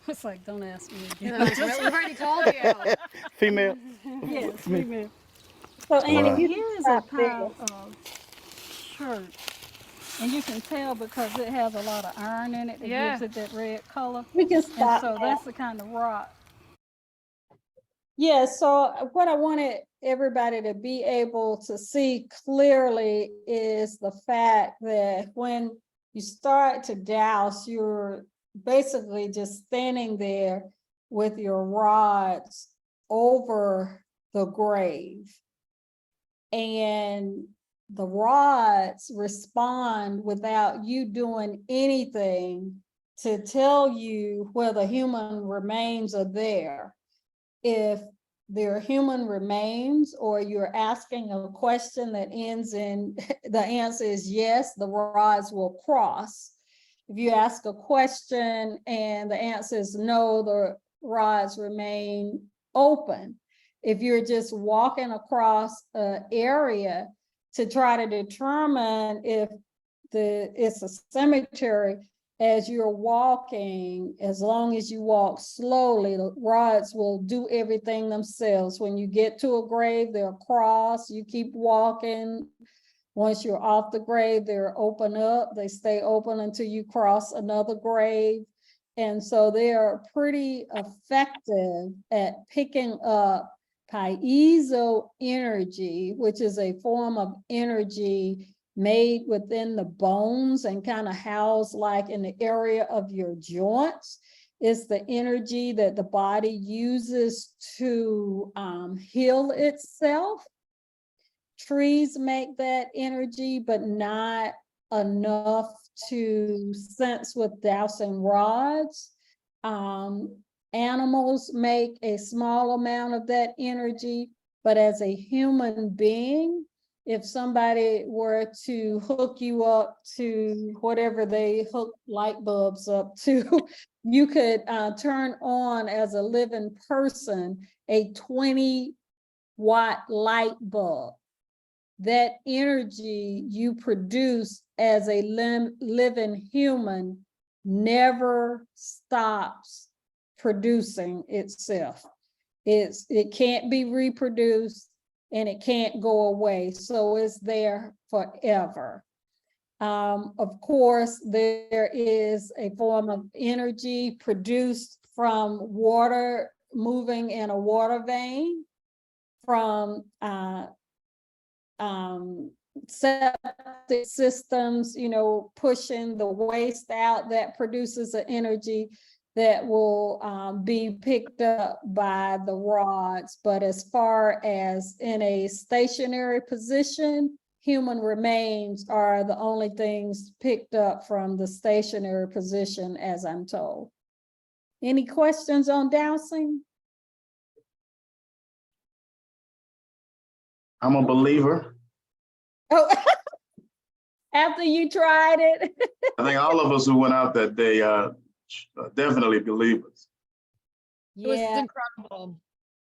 It's like, don't ask me again. We've already told you. female. Yes, female. So Annie, here is a pile of church. And you can tell because it has a lot of iron in it that gives it that red color. We can stop. And so that's the kind of rock. Yeah, so what I wanted everybody to be able to see clearly is the fact that when you start to douse, you're basically just standing there with your rods over the grave. And the rods respond without you doing anything to tell you whether human remains are there. If there are human remains or you're asking a question that ends in the answer is yes, the rods will cross. If you ask a question and the answer is no, the rods remain open. If you're just walking across an area to try to determine if it's a cemetery, as you're walking, as long as you walk slowly, the rods will do everything themselves. When you get to a grave, they'll cross, you keep walking. Once you're off the grave, they're open up, they stay open until you cross another grave. And so they are pretty effective at picking up piezo energy, which is a form of energy made within the bones and kind of housed like in the area of your joints. It's the energy that the body uses to heal itself. Trees make that energy, but not enough to sense with dowsing rods. Animals make a small amount of that energy, but as a human being, if somebody were to hook you up to whatever they hook light bulbs up to, you could turn on as a living person a 20-watt light bulb. That energy you produce as a living human never stops producing itself. It can't be reproduced and it can't go away, so it's there forever. Of course, there is a form of energy produced from water moving in a water vein, from septic systems, pushing the waste out, that produces an energy that will be picked up by the rods. But as far as in a stationary position, human remains are the only things picked up from the stationary position, as I'm told. Any questions on dowsing? I'm a believer. Oh, after you tried it? I think all of us who went out that day are definitely believers. It was Yeah, incredible.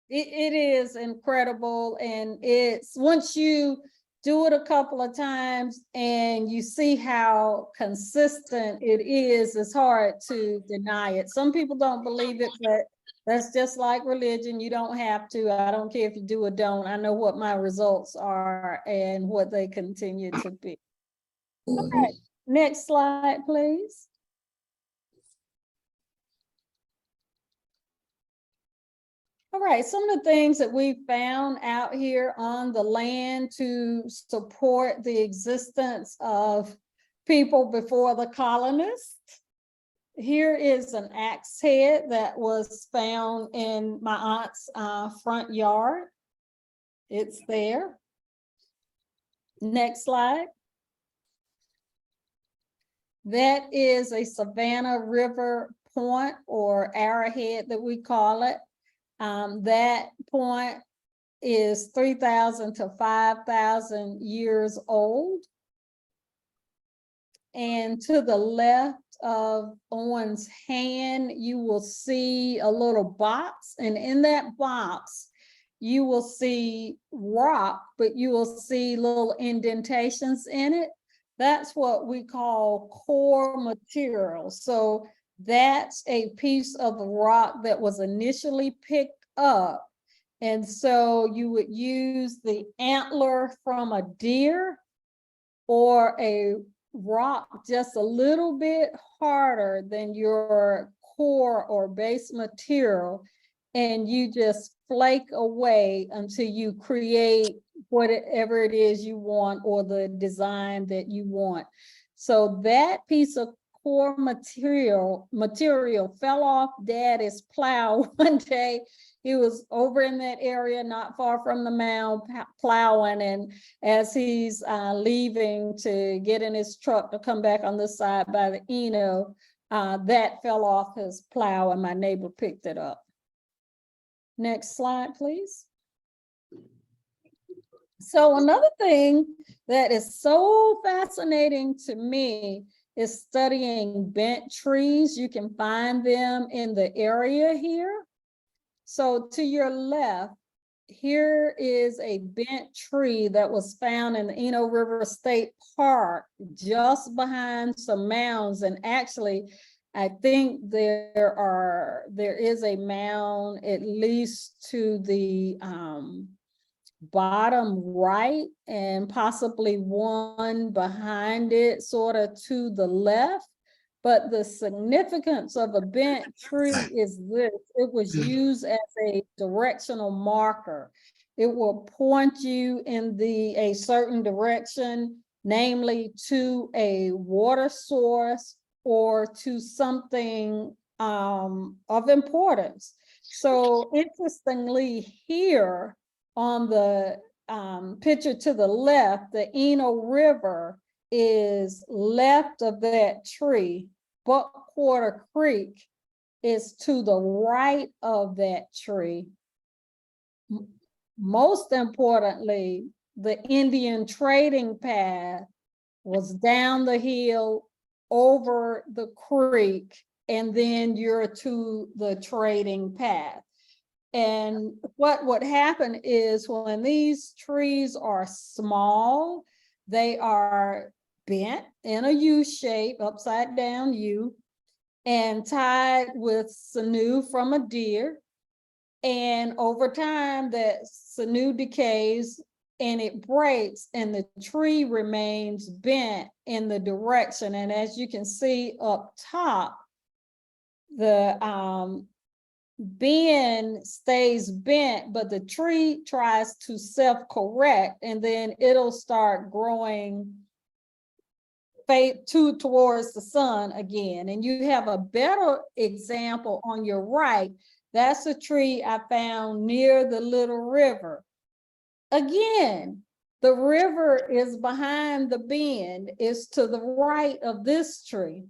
it is incredible. And it's, once you do it a couple of times and you see how consistent it is, it's hard to deny it. Some people don't believe it, but that's just like religion. You don't have to. I don't care if you do or don't. I know what my results are and what they continue to be. Okay, next slide, please. All right, some of the things that we found out here on the land to support the existence of people before the colonists. Here is an axe head that was found in my aunt's front yard. It's there. Next slide. That is a Savannah River point, or arrowhead that we call it. That point is 3,000 to 5,000 years old. And to the left of Owen's hand, you will see a little box. And in that box, you will see rock, but you will see little indentations in it. That's what we call core material. So that's a piece of rock that was initially picked up. And so you would use the antler from a deer or a rock just a little bit harder than your core or base material, and you just flake away until you create whatever it is you want or the design that you want. So that piece of core material fell off Daddy's plow one day. He was over in that area, not far from the mound, plowing, and as he's leaving to get in his truck to come back on this side by the Eno, that fell off his plow, and my neighbor picked it up. Next slide, please. So another thing that is so fascinating to me is studying bent trees. You can find them in the area here. So to your left, here is a bent tree that was found in the Eno River State Park, just behind some mounds. And actually, I think there is a mound at least to the bottom right, and possibly one behind it, sort of to the left. But the significance of a bent tree is this: it was used as a directional marker. It will point you in a certain direction, namely to a water source or to something of importance. So interestingly, here on the picture to the left, the Eno River is left of that tree. Buckwater Creek is to the right of that tree. Most importantly, the Indian trading path was down the hill, over the creek, and then you're to the trading path. And what would happen is, when these trees are small, they are bent in a U shape, upside down U, and tied with sinew from a deer. And over time, that sinew decays and it breaks, and the tree remains bent in the direction. And as you can see up top, the bend stays bent, but the tree tries to self-correct, and then it'll start growing towards the sun again. And you have a better example on your right. That's a tree I found near the Little River. Again, The river is behind the bend, is to the right of this tree.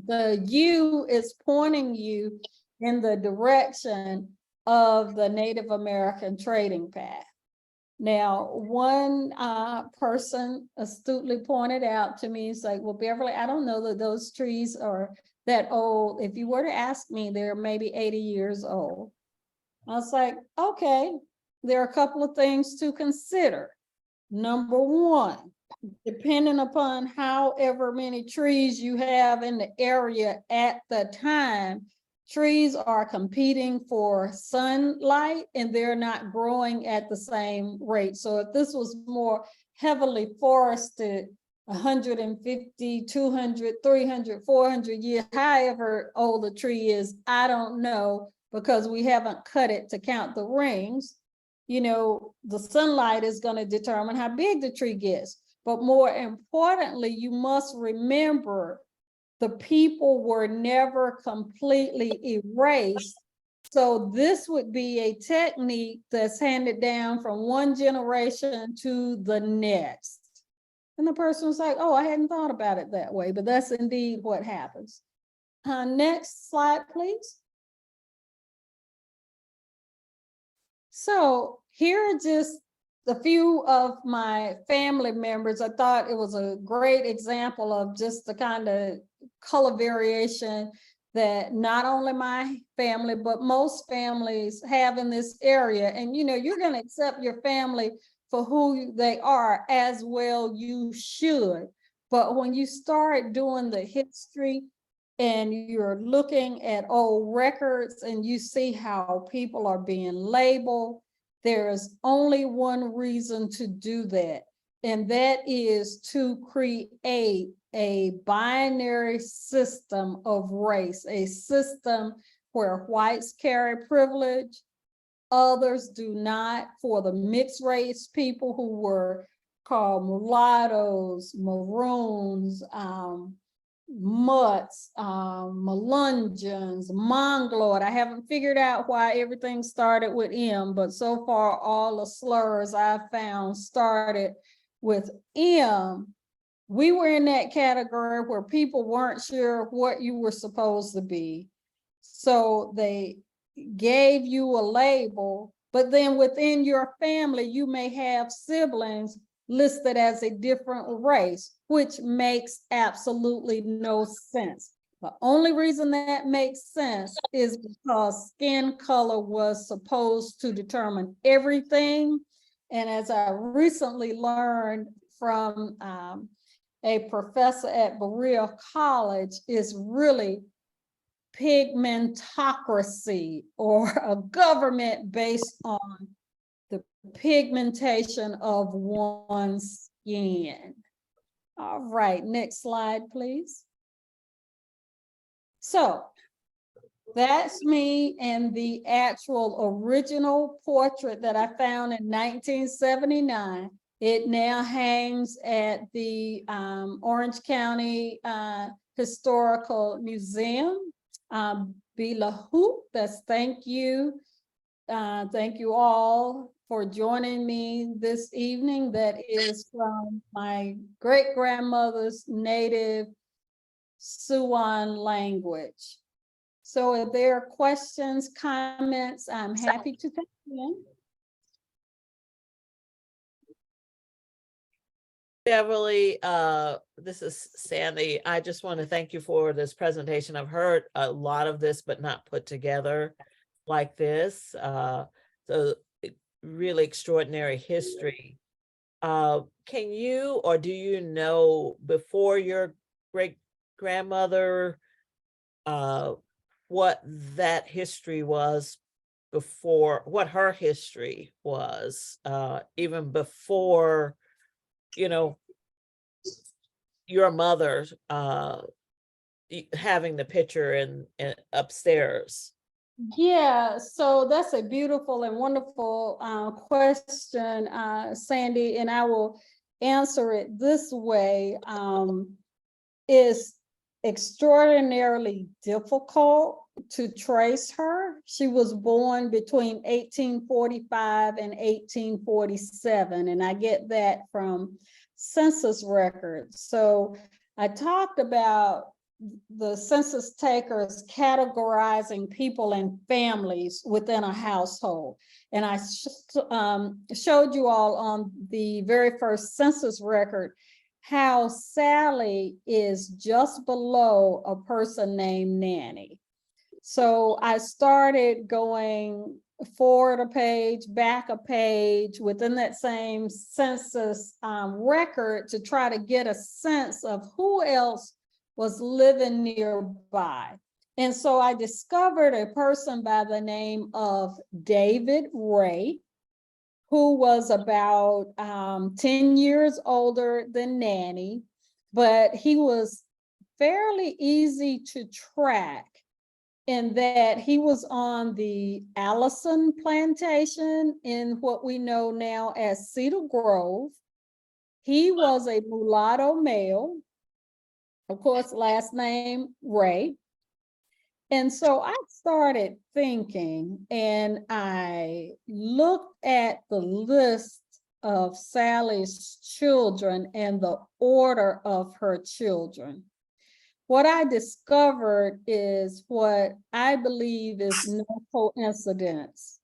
The U is pointing you in the direction of the Native American trading path. Now, one person astutely pointed out to me, it's like, well, Beverly, I don't know that those trees are that old. If you were to ask me, they're maybe 80 years old. I was like, okay, there are a couple of things to consider. Number one, depending upon however many trees you have in the area at the time, trees are competing for sunlight and they're not growing at the same rate. So if this was more heavily forested, 150, 200, 300, 400 years, however old the tree is, I don't know, because we haven't cut it to count the rings. You know, the sunlight is going to determine how big the tree gets. But more importantly, you must remember the people were never completely erased. So this would be a technique that's handed down from one generation to the next. And the person was like, oh, I hadn't thought about it that way, but that's indeed what happens. Next slide, please. So here are just a few of my family members. I thought it was a great example of just the kind of color variation that not only my family, but most families have in this area. And you know, you're going to accept your family for who they are, as well you should. But when you start doing the history and you're looking at old records and you see how people are being labeled, there's only one reason to do that, and that is to create a binary system of race, a system where whites carry privilege, others do not. For the mixed race people who were called mulattoes, maroons, mutts, Melungeons, Mongoloid. I haven't figured out why everything started with M, but so far all the slurs I've found started with M. We were in that category where people weren't sure what you were supposed to be. So they gave you a label, but then within your family, you may have siblings listed as a different race, which makes absolutely no sense. The only reason that makes sense is because skin color was supposed to determine everything. And as I recently learned from a professor at Berea College, is really pigmentocracy, or a government based on the pigmentation of one's skin. All right, next slide, please. So that's me and the actual original portrait that I found in 1979. It now hangs at the Orange County Historical Museum. Bilahu, that's thank you. Thank you all for joining me this evening. That is from my great-grandmother's native Siouan language. So if there are questions, comments, I'm happy to take them. Beverly, this is Sandy. I just want to thank you for this presentation. I've heard a lot of this, but not put together like this. So really extraordinary history. Can you, or do you know, before your great grandmother, what that history was before, what her history was, even before, you know, your mother having the picture in upstairs? Yeah, so that's a beautiful and wonderful question, Sandy, and I will answer it this way. Is extraordinarily difficult to trace her. She was born between 1845 and 1847, and I get that from census records. So I talked about the census takers categorizing people and families within a household. And I showed you all on the very first census record how Sally is just below a person named Nanny. So I started going forward a page, back a page within that same census record to try to get a sense of who else was living nearby. And so I discovered a person by the name of David Ray, who was about 10 years older than Nanny, but he was fairly easy to track in that he was on the Allison plantation in what we know now as Cedar Grove. He was a mulatto male, of course, last name Ray. And so I started thinking, and I looked at the list of Sally's children and the order of her children. What I discovered is what I believe is no coincidence.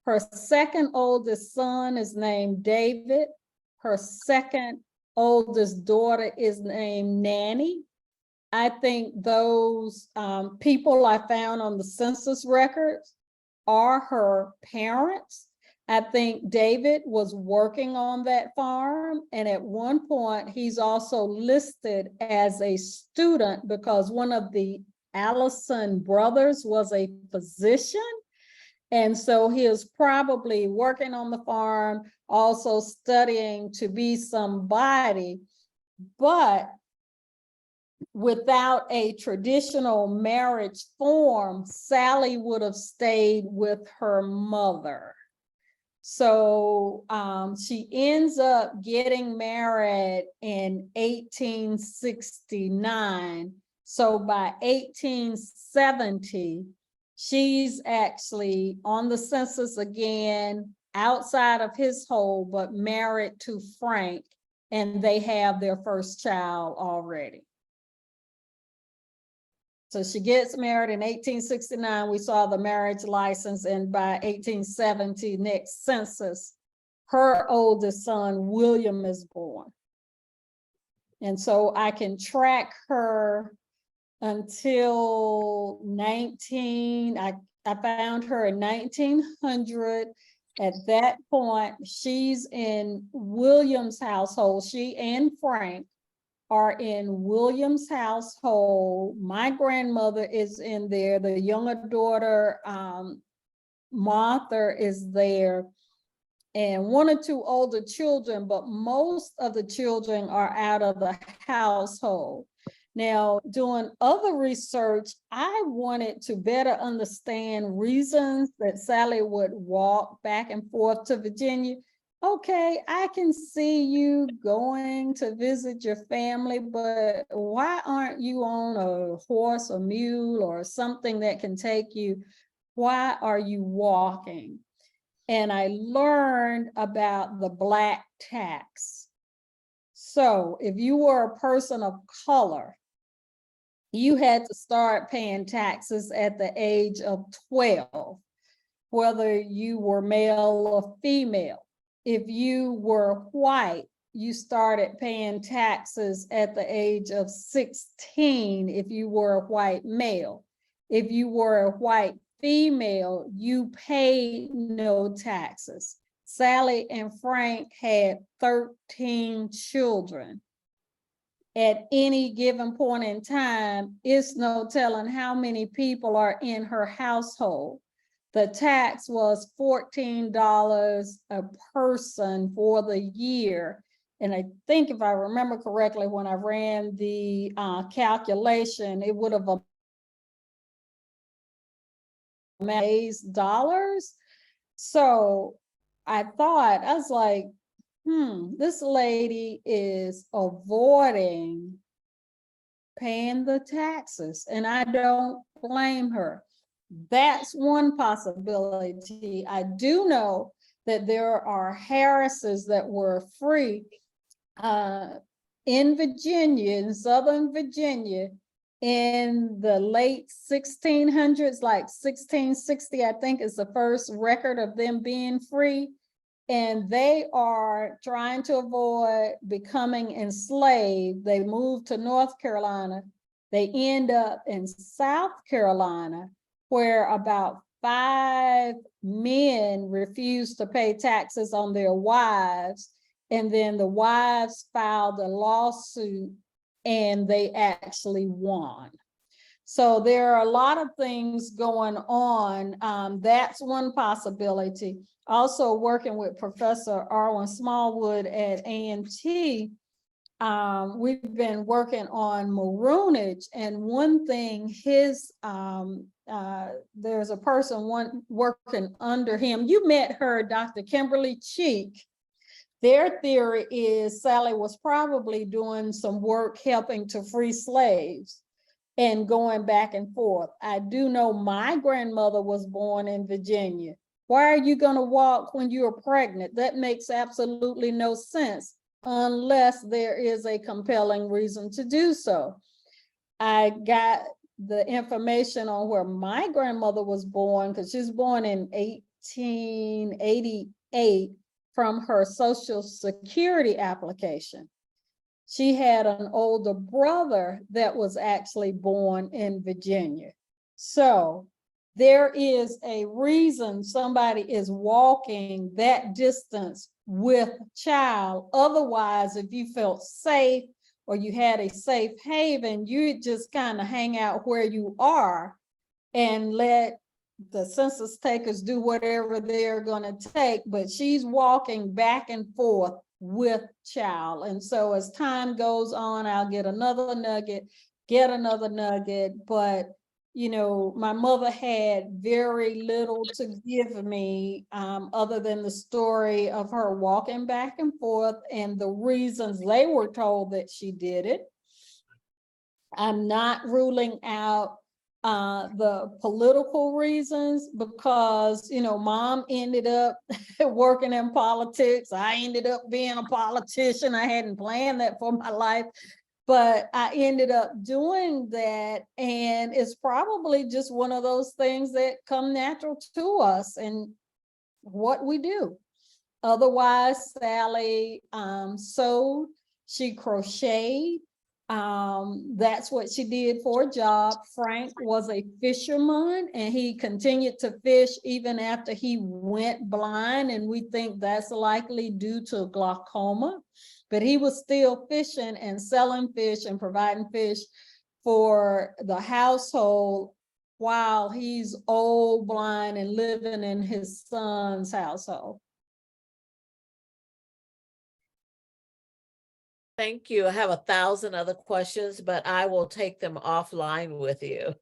Her second oldest son is named David. Her second oldest daughter is named Nanny. I think those people I found on the census records are her parents. I think David was working on that farm, and at one point he's also listed as a student because one of the Allison brothers was a physician. And so he is probably working on the farm, also studying to be somebody. But without a traditional marriage form, Sally would have stayed with her mother. So she ends up getting married in 1869. So by 1870, she's actually on the census again, outside of his home, but married to Frank, and they have their first child already. So she gets married in 1869. We saw the marriage license, and by 1870, next census, her oldest son, William, is born. And so I can track her until I found her in 1900. At that point, she's in William's household. She and Frank are in William's household. My grandmother is in there. The younger daughter, Martha, is there, and one or two older children, but most of the children are out of the household. Now, doing other research, I wanted to better understand reasons that Sally would walk back and forth to Virginia. Okay, I can see you going to visit your family, but why aren't you on a horse or mule or something that can take you? Why are you walking? And I learned about the black tax. So if you were a person of color, you had to start paying taxes at the age of 12, whether you were male or female. If you were white, you started paying taxes at the age of 16 if you were a white male. If you were a white female, you paid no taxes. Sally and Frank had 13 children. At any given point in time, it's no telling how many people are in her household. The tax was $14 a person for the year. And I think if I remember correctly, when I ran the calculation, it would have amounted dollars. So I was like, this lady is avoiding paying the taxes, and I don't blame her. That's one possibility. I do know that there are Harrises that were free in Virginia, in Southern Virginia, in the late 1600s, like 1660, I think is the first record of them being free. And they are trying to avoid becoming enslaved. They moved to North Carolina. They end up in South Carolina, where about 5 men refused to pay taxes on their wives. And then the wives filed a lawsuit and they actually won. So there are a lot of things going on. That's one possibility. Also working with Professor Arwen Smallwood at A&T, we've been working on maroonage, and one thing there's a person working under him. You met her, Dr. Kimberly Cheek. Their theory is Sally was probably doing some work helping to free slaves and going back and forth. I do know my grandmother was born in Virginia. Why are you going to walk when you're pregnant? That makes absolutely no sense unless there is a compelling reason to do so. I got the information on where my grandmother was born, because she was born in 1888 from her Social Security application. She had an older brother that was actually born in Virginia. So there is a reason somebody is walking that distance with child. Otherwise, if you felt safe or you had a safe haven, you just kind of hang out where you are and let the census takers do whatever they're going to take. But she's walking back and forth with child. And so as time goes on, I'll get another nugget, but you know, my mother had very little to give me other than the story of her walking back and forth and the reasons they were told that she did it. I'm not ruling out the political reasons, because, you know, mom ended up working in politics. I ended up being a politician. I hadn't planned that for my life, but I ended up doing that. And it's probably just one of those things that come natural to us and what we do. Otherwise, Sally sewed, she crocheted. That's what she did for a job. Frank was a fisherman and he continued to fish even after he went blind, and we think that's likely due to glaucoma, but he was still fishing and selling fish and providing fish for the household while he's old, blind, and living in his son's household. Thank you. I have 1,000 other questions, but I will take them offline with you.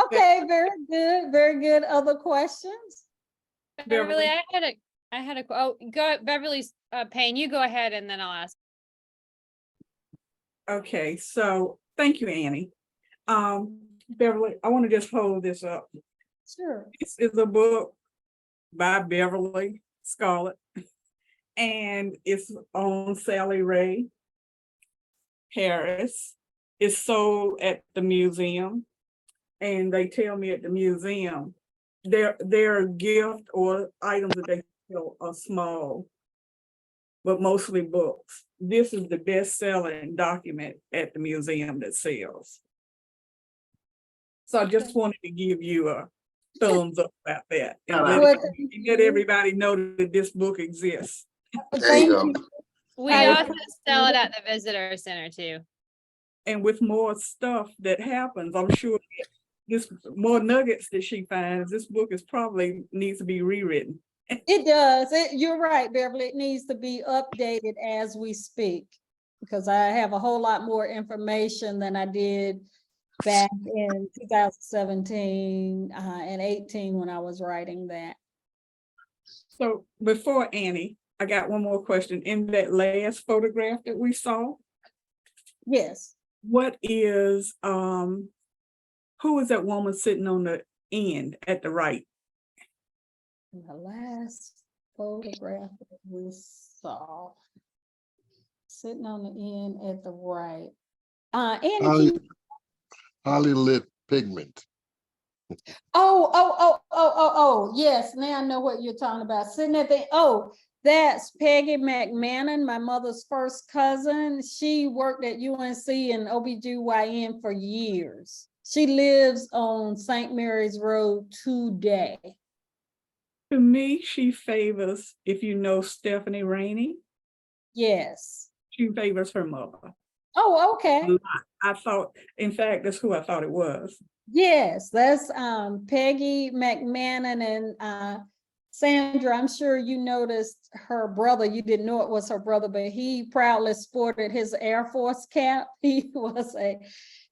Okay, very good, very good. Other questions? Beverly, I had a, oh, go, Beverly's Payne, you go ahead and then I'll ask. Okay, so thank you, Annie. Beverly, I want to just hold this up. Sure. This is a book by Beverly, Scarlett, and it's on Sally Ray Harris. It's sold at the museum, and they tell me at the museum their gift or items that they sell are small, but mostly books. This is the best-selling document at the museum that sells. So I just wanted to give you a thumbs up about that and let everybody know that this book exists. Thank you. We also sell it at the visitor center too. And with more stuff that happens, I'm sure this more nuggets that she finds, this book is probably needs to be rewritten. It does. You're right, Beverly. It needs to be updated as we speak, because I have a whole lot more information than I did back in 2017 and 18 when I was writing that. So before Annie, I got one more question. In that last photograph that we saw, yes, What is, who is that woman sitting on the end at the right? The last photograph that we saw, sitting on the end at the right. Andy, can you Highly lit pigment. Oh, yes, now I know what you're talking about. Sitting at that's Peggy McMahon, my mother's first cousin. She worked at UNC and OBGYN for years. She lives on St. Mary's Road today. To me, she favors, if you know Stephanie Rainey, Yes. she favors her mother. Oh, okay. I thought, in fact, that's who I thought it was. Yes, that's Peggy McMahon and Sandra. I'm sure you noticed her brother. You didn't know it was her brother, but he proudly sported his Air Force cap. He was a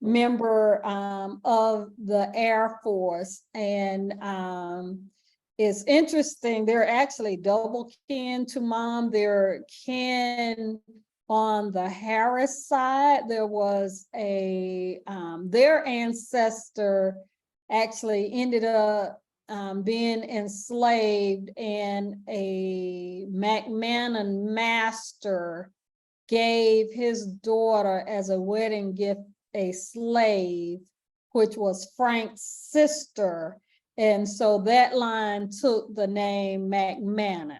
member of the Air Force, and it's interesting. They're actually double kin to mom. They're kin on the Harris side. There was a, their ancestor actually ended up being enslaved, and a McMahon master gave his daughter as a wedding gift a slave, which was Frank's sister. And so that line took the name McMahon.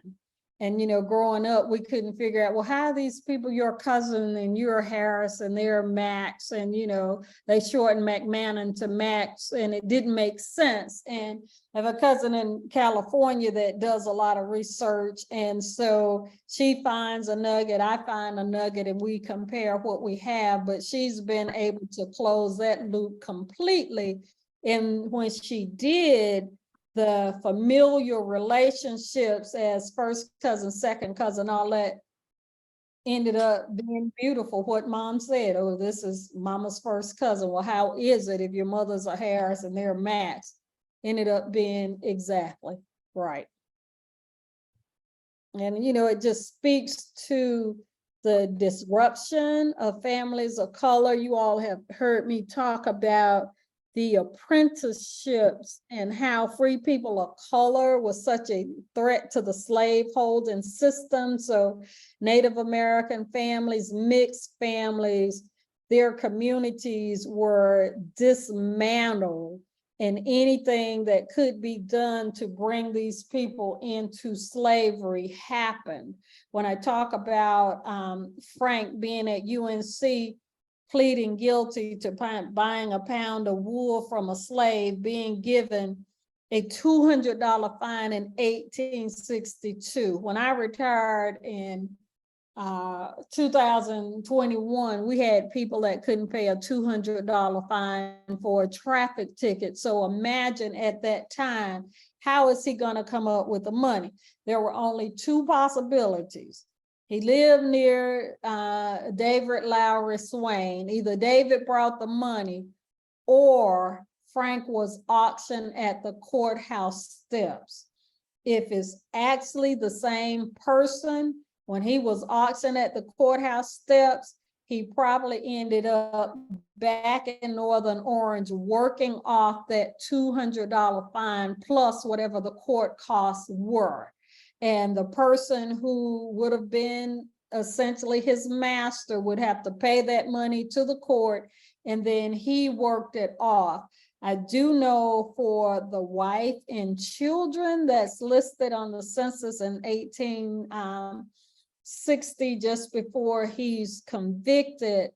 And, you know, growing up, we couldn't figure out, well, how are these people your cousin and you're Harris and they're Max? And, you know, they shortened McMahon to Max, and it didn't make sense. And I have a cousin in California that does a lot of research. And so she finds a nugget, I find a nugget, and we compare what we have. But she's been able to close that loop completely. And when she did, the familial relationships as first cousin, second cousin, all that ended up being beautiful. What mom said, oh, this is mama's first cousin. Well, how is it if your mother's a Harris and they're Max? Ended up being exactly right. And, you know, it just speaks to the disruption of families of color. You all have heard me talk about the apprenticeships and how free people of color was such a threat to the slaveholding system. So Native American families, mixed families, their communities were dismantled, and anything that could be done to bring these people into slavery happened. When I talk about Frank being at UNC, pleading guilty to buying a pound of wool from a slave, being given a $200 fine in 1862. When I retired in 2021, we had people that couldn't pay a $200 fine for a traffic ticket. So imagine at that time, how is he going to come up with the money? There were only two possibilities. He lived near David Lowry Swain. Either David brought the money or Frank was auctioned at the courthouse steps. If it's actually the same person, when he was auctioned at the courthouse steps, he probably ended up back in Northern Orange working off that $200 fine plus whatever the court costs were. And the person who would have been essentially his master would have to pay that money to the court, and then he worked it off. I do know for the wife and children that's listed on the census in 1860, just before he's convicted,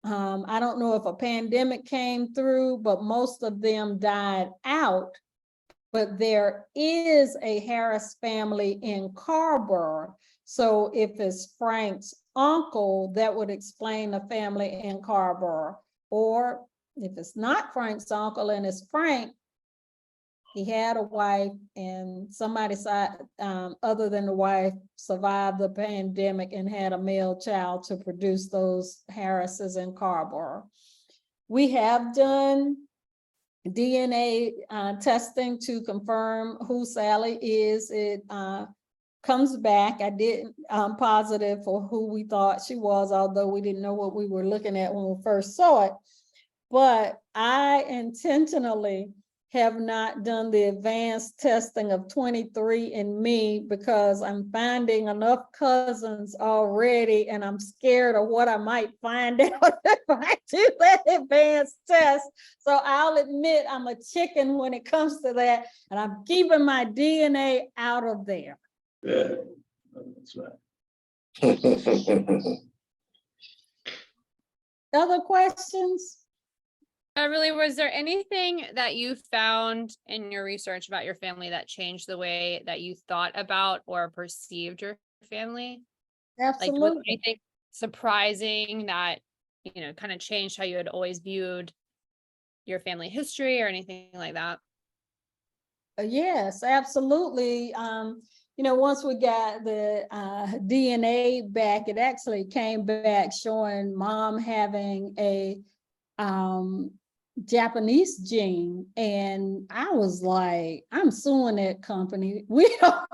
I don't know if a pandemic came through, but most of them died out. But there is a Harris family in Carrboro. So if it's Frank's uncle, that would explain the family in Carrboro. Or if it's not Frank's uncle and it's Frank, he had a wife and somebody other than the wife survived the pandemic and had a male child to produce those Harrises in Carrboro. We have done DNA testing to confirm who Sally is. It comes back. I didn't positive for who we thought she was, although we didn't know what we were looking at when we first saw it. But I intentionally have not done the advanced testing of 23andMe because I'm finding enough cousins already, and I'm scared of what I might find out if I do that advanced test. So I'll admit I'm a chicken when it comes to that, and I'm keeping my DNA out of there. Yeah, that's right. Other questions? Beverly, was there anything that you found in your research about your family that changed the way that you thought about or perceived your family? Like, was there Absolutely. anything surprising that, kind of changed how you had always viewed your family history or anything like that? Yes, absolutely. Once we got the DNA back, it actually came back showing mom having a Japanese gene. And I was like, I'm suing that company. We don't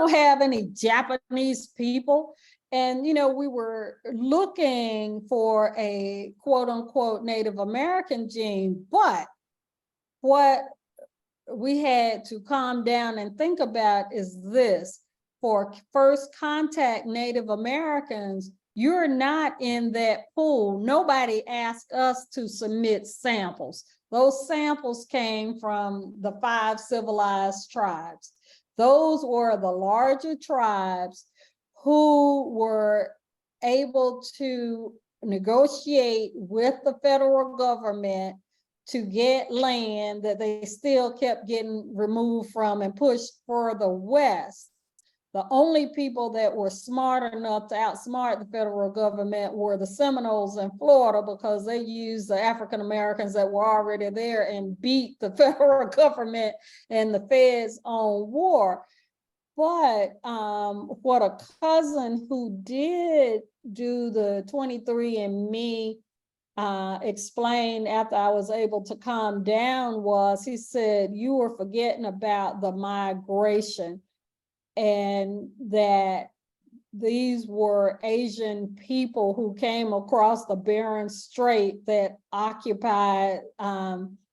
have any Japanese people. And, we were looking for a quote unquote Native American gene, but what we had to calm down and think about is this: for first contact Native Americans, you're not in that pool. Nobody asked us to submit samples. Those samples came from the 5 civilized tribes. Those were the larger tribes who were able to negotiate with the federal government to get land that they still kept getting removed from and pushed further west. The only people that were smart enough to outsmart the federal government were the Seminoles in Florida, because they used the African Americans that were already there and beat the federal government and the feds on war. But what a cousin who did do the 23andMe explained after I was able to calm down was, he said, you were forgetting about the migration, and that these were Asian people who came across the Bering Strait that occupied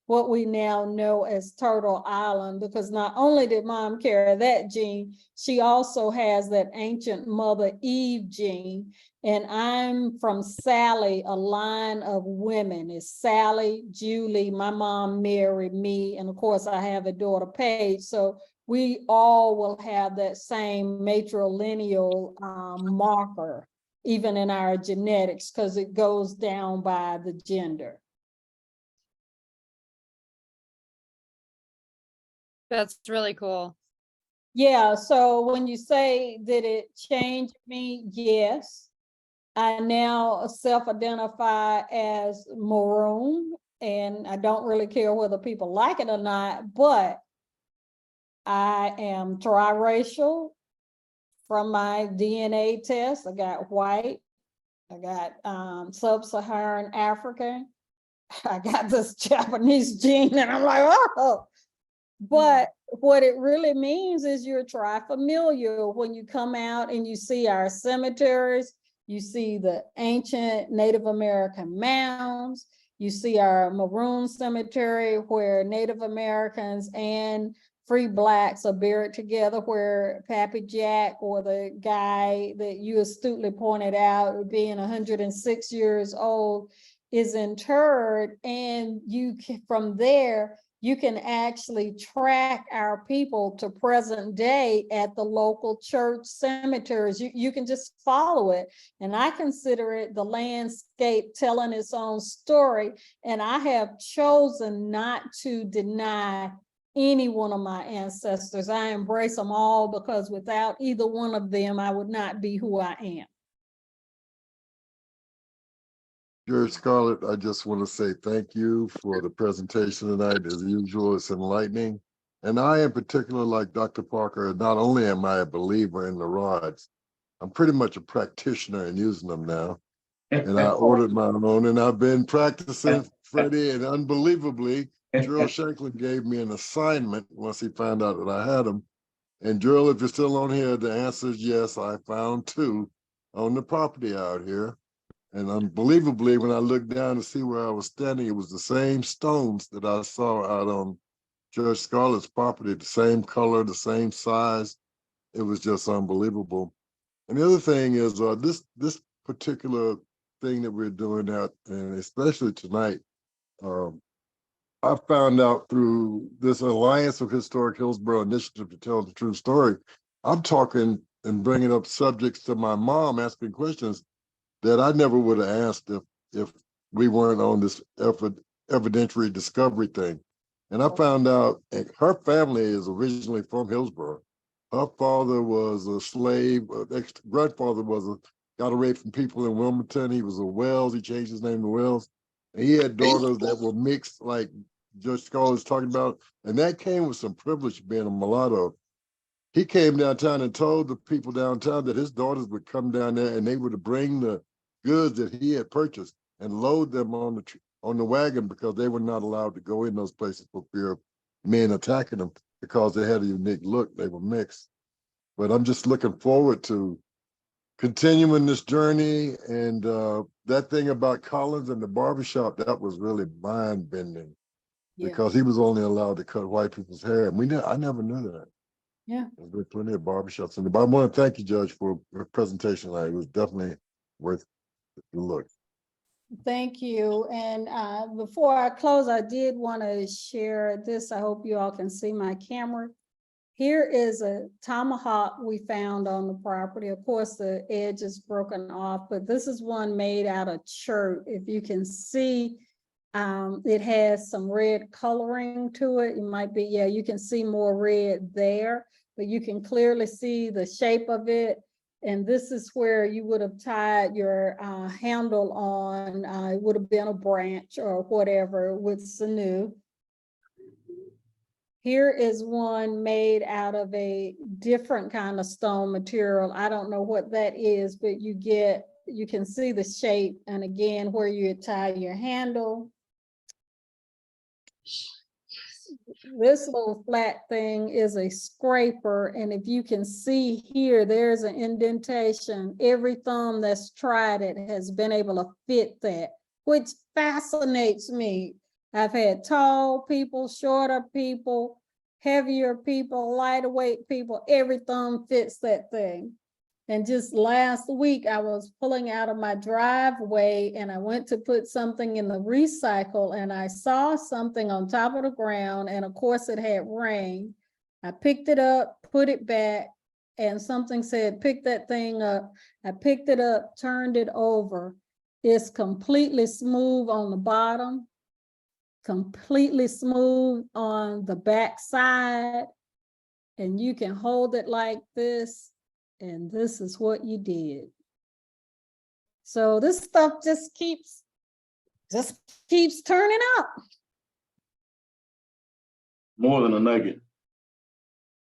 what we now know as Turtle Island, because not only did mom carry that gene, she also has that ancient Mother Eve gene. And I'm from Sally, a line of women. It's Sally, Julie, my mom, Mary, me, and of course I have a daughter, Paige. So we all will have that same matrilineal marker, even in our genetics, because it goes down by the gender. That's really cool. Yeah, so when you say, did it change me? Yes. I now self-identify as maroon, and I don't really care whether people like it or not, but I am triracial from my DNA test. I got white, I got sub-Saharan African, I got this Japanese gene, and I'm like, oh. But what it really means is you're trifamiliar. When you come out and you see our cemeteries, you see the ancient Native American mounds, you see our maroon cemetery where Native Americans and free blacks are buried together, where Pappy Jack, or the guy that you astutely pointed out being 106 years old, is interred. And you can, from there, you can actually track our people to present day at the local church cemeteries. You can just follow it. And I consider it the landscape telling its own story. And I have chosen not to deny any one of my ancestors. I embrace them all, because without either one of them, I would not be who I am. Dear Scarlett, I just want to say thank you for the presentation tonight. As usual, it's enlightening. And I, in particular, like Dr. Parker, not only am I a believer in the rods, I'm pretty much a practitioner in using them now. And I ordered my own, and I've been practicing, Freddie, and unbelievably, Gerald Shanklin gave me an assignment once he found out that I had them. And Gerald, if you're still on here, the answer is yes. I found 2 on the property out here. And unbelievably, when I looked down to see where I was standing, it was the same stones that I saw out on Judge Scarlett's property, the same color, the same size. It was just unbelievable. And the other thing is this particular thing that we're doing out, and especially tonight, I found out through this Alliance of Historic Hillsborough Initiative to Tell the True Story. I'm talking and bringing up subjects to my mom, asking questions that I never would have asked if we weren't on this evidentiary discovery thing. And I found out her family is originally from Hillsborough. Her father was a slave, ex-grandfather got away from people in Wilmington. He was a Wells, he changed his name to Wells. And he had daughters that were mixed, like Judge Scarlett was talking about. And that came with some privilege being a mulatto. He came downtown and told the people downtown that his daughters would come down there and they would bring the goods that he had purchased and load them on the wagon because they were not allowed to go in those places for fear of men attacking them because they had a unique look. They were mixed. But I'm just looking forward to continuing this journey. And that thing about Collins and the barbershop, that was really mind-bending because he was only allowed to cut white people's hair. And I never knew that. Yeah. There's plenty of barbershops in there. But I want to thank you, Judge, for your presentation tonight. It was definitely worth the look. Thank you. And before I close, I did want to share this. I hope you all can see my camera. Here is a tomahawk we found on the property. Of course, the edge is broken off, but this is one made out of chert. If you can see, it has some red coloring to it. It might be, yeah, you can see more red there, but you can clearly see the shape of it. And this is where you would have tied your handle on, it would have been a branch or whatever with sinew. Here is one made out of a different kind of stone material. I don't know what that is, but you can see the shape. And again, where you tie your handle. This little flat thing is a scraper. And if you can see here, there's an indentation. Every thumb that's tried it has been able to fit that, which fascinates me. I've had tall people, shorter people, heavier people, lighter weight people, every thumb fits that thing. And just last week, I was pulling out of my driveway and I went to put something in the recycle and I saw something on top of the ground and of course it had rain. I picked it up, put it back, and something said, pick that thing up. I picked it up, turned it over. It's completely smooth on the bottom, completely smooth on the back side, and you can hold it like this. And this is what you did. So this stuff just keeps turning up. More than a nugget.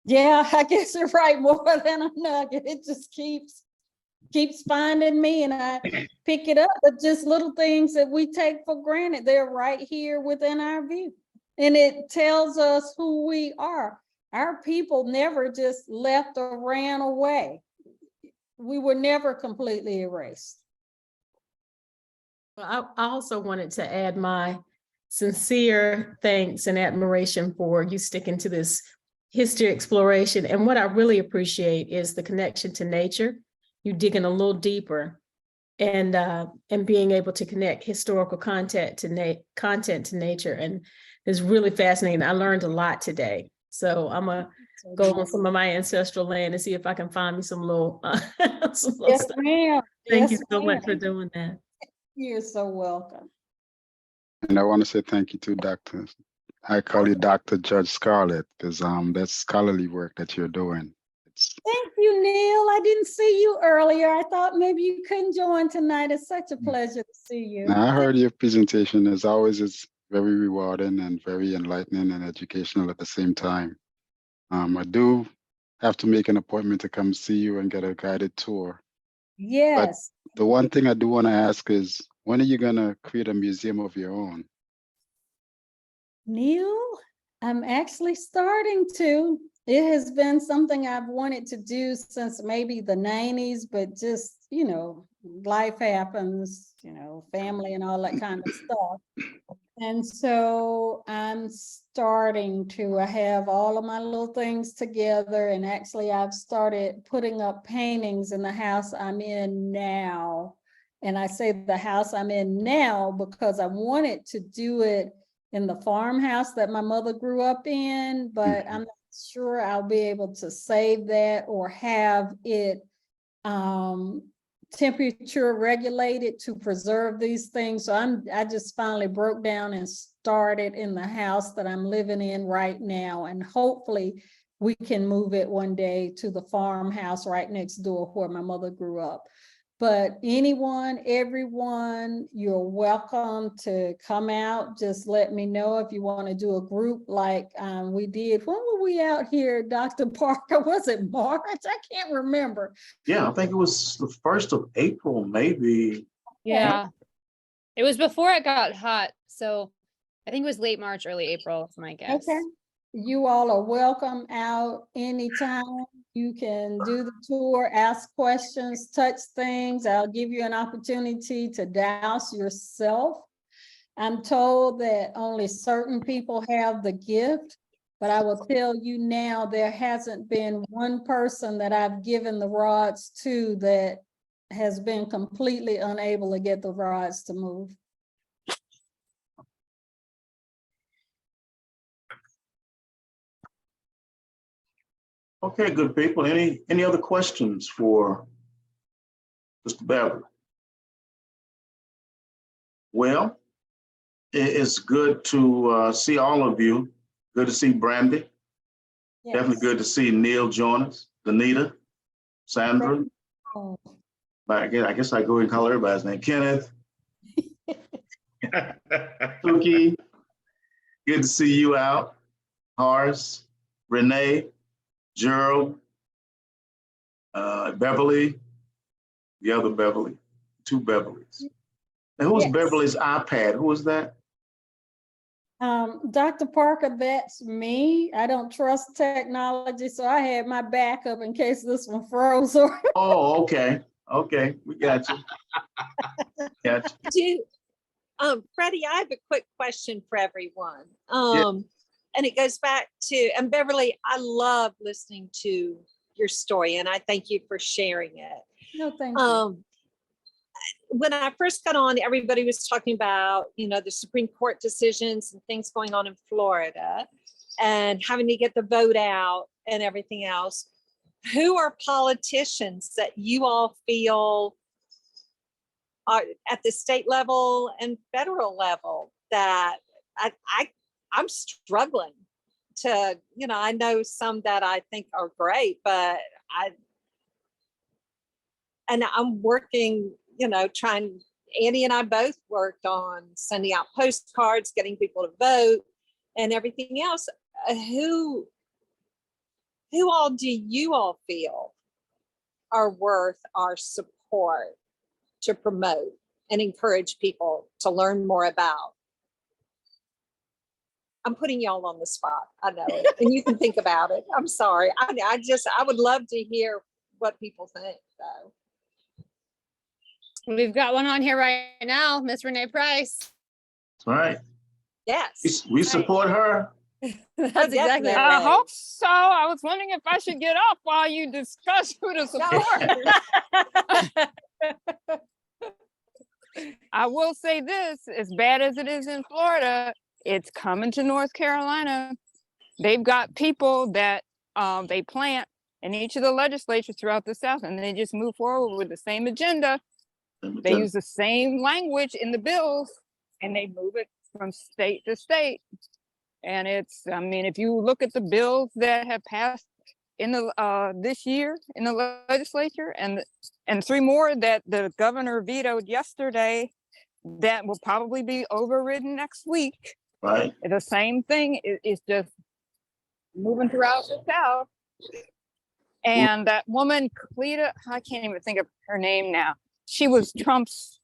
Yeah, I guess you're right, more than a nugget. It just keeps finding me and I pick it up, but just little things that we take for granted. They're right here within our view. And it tells us who we are. Our people never just left or ran away. We were never completely erased. Well, I also wanted to add my sincere thanks and admiration for you sticking to this history exploration. And what I really appreciate is the connection to nature. You digging a little deeper and being able to connect historical content to nature. And it's really fascinating. I learned a lot today. So I'm gonna go on some of my ancestral land and see if I can find me some little, Yes, stuff. ma'am. Thank Yes, you so much for ma'am. doing that. You're so welcome. And I want to say thank you to Dr. I call you Dr. Judge Scarlett because that's scholarly work that you're doing. Thank you, Neil. I didn't see you earlier. I thought maybe you couldn't join tonight. It's such a pleasure to see you. Now, I heard your presentation. As always, it's very rewarding and very enlightening and educational at the same time. I do have to make an appointment to come see you and get a guided tour. Yes. But the one thing I do want to ask is, when are you going to create a museum of your own? Neil, I'm actually starting to. it has been something I've wanted to do since maybe the 90s, but just, life happens, family and all that kind of stuff. And so I'm starting to have all of my little things together. And actually, I've started putting up paintings in the house I'm in now. And I say the house I'm in now because I wanted to do it in the farmhouse that my mother grew up in, but I'm not sure I'll be able to save that or have it temperature regulated to preserve these things. So I just finally broke down and started in the house that I'm living in right now. And hopefully we can move it one day to the farmhouse right next door where my mother grew up. But anyone, everyone, you're welcome to come out. Just let me know if you want to do a group like we did. When were we out here, Dr. Parker? Was it March? I can't remember. Yeah, I think it was the 1st of April, maybe. Yeah. It was before it got hot. So I think it was late March, early April, is my guess. Okay. You all are welcome out anytime. You can do the tour, ask questions, touch things. I'll give you an opportunity to douse yourself. I'm told that only certain people have the gift, but I will tell you now, there hasn't been one person that I've given the rods to that has been completely unable to get the rods to move. Okay, good people. Any other questions for Mr. Beverly? Well, it's good to see all of you. Good to see Brandy. Yes. Definitely good to see Neil join us, Danita, Sandra. Oh. I guess I go and call everybody's name. Kenneth, Tuki, good to see you out. Horace, Renee, Gerald, Beverly, the other Beverly, 2 Beverlys. And who was Yes. Beverly's iPad? Who was that? Dr. Parker, that's me. I don't trust technology, so I had my backup in case this one froze. Oh, okay. Okay, we got you. Got you. Freddie, I have a quick question for everyone. And it goes back to, and Beverly, I love listening to your story and I thank you for sharing it. No, thank you. When I first got on, everybody was talking about, the Supreme Court decisions and things going on in Florida and having to get the vote out and everything else. Who are politicians that you all feel are at the state level and federal level that I'm struggling to, I know some that I think are great, but I'm working, Annie and I both worked on sending out postcards, getting people to vote and everything else. Who all do you all feel are worth our support to promote and encourage people to learn more about? I'm putting y'all on the spot. I know it. And you can think about it. I'm sorry. I would love to hear what people think though. We've got one on here right now, Miss Renee Price. All right. Yes. We support her. That's exactly definitely. right. I hope so. I was wondering if I should get up while you discuss who to support. I will say this, as bad as it is in Florida, it's coming to North Carolina. They've got people that they plant in each of the legislatures throughout the South, and they just move forward with the same agenda. They use the same language in the bills, and they move it from state to state. And if you look at the bills that have passed in the this year in the legislature, and 3 more that the governor vetoed yesterday, that will probably be overridden next week. Right. The same thing is just moving throughout the South. And that woman, Cleta, I can't even think of her name now. She was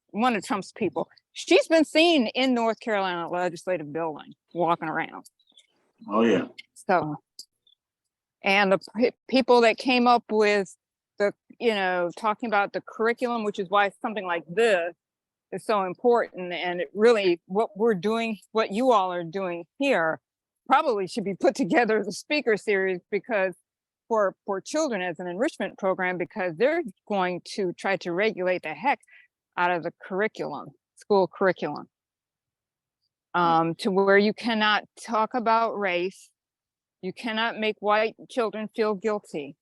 one of Trump's people. She's been seen in North Carolina legislative building, walking around. Oh, yeah. So And the people that came up with the, talking about the curriculum, which is why something like this is so important. And it really, what we're doing, what you all are doing here probably should be put together as a speaker series, because for children as an enrichment program, because they're going to try to regulate the heck out of the curriculum, school curriculum, to where you cannot talk about race. You cannot make white children feel guilty.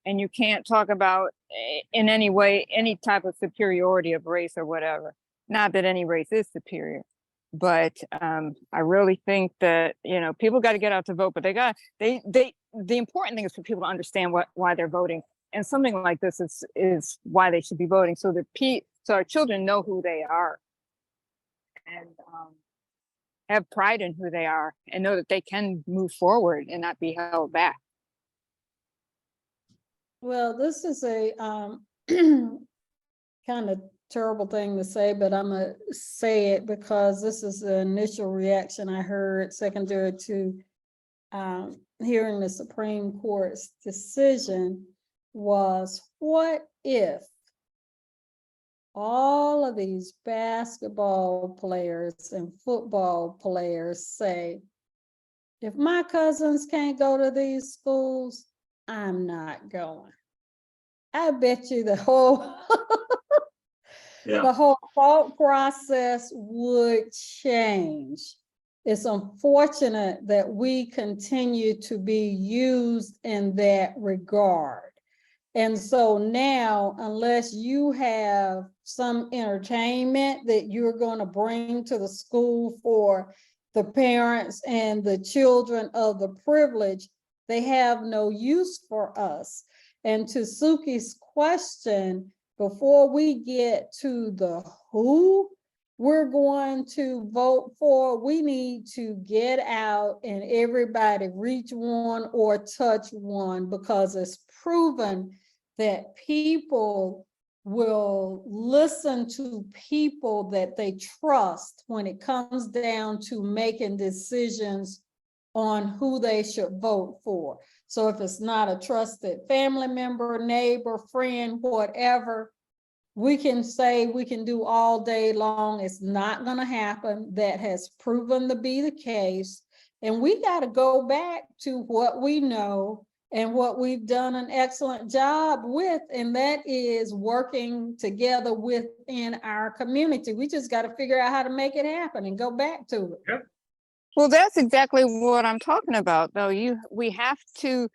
And you can't talk about in any way, any type of superiority of race or whatever. Not that any race is superior, but I really think that, people got to get out to vote, but the important thing is for people to understand why they're voting. And something like this is why they should be voting, so that so our children know who they are and have pride in who they are and know that they can move forward and not be held back. Well, this is a kind of terrible thing to say, but I'm gonna say it because this is the initial reaction I heard secondary to hearing the Supreme Court's decision was, what if all of these basketball players and football players say, if my cousins can't go to these schools, I'm not going. I bet you the whole the whole thought process would change. It's unfortunate that we continue to be used in that regard. And so now, unless you have some entertainment that you're going to bring to the school for the parents and the children of the privileged, they have no use for us. And to Suki's question, before we get to the who we're going to vote for, we need to get out and everybody reach one or touch one, because it's proven that people will listen to people that they trust when it comes down to making decisions on who they should vote for. So if it's not a trusted family member, neighbor, friend, whatever, we can say we can do all day long. It's not going to happen. That has proven to be the case. And we got to go back to what we know and what we've done an excellent job with, and that is working together within our community. We just got to figure out how to make it happen and go back to it. Yep. Well, that's exactly what I'm talking about, though. We have to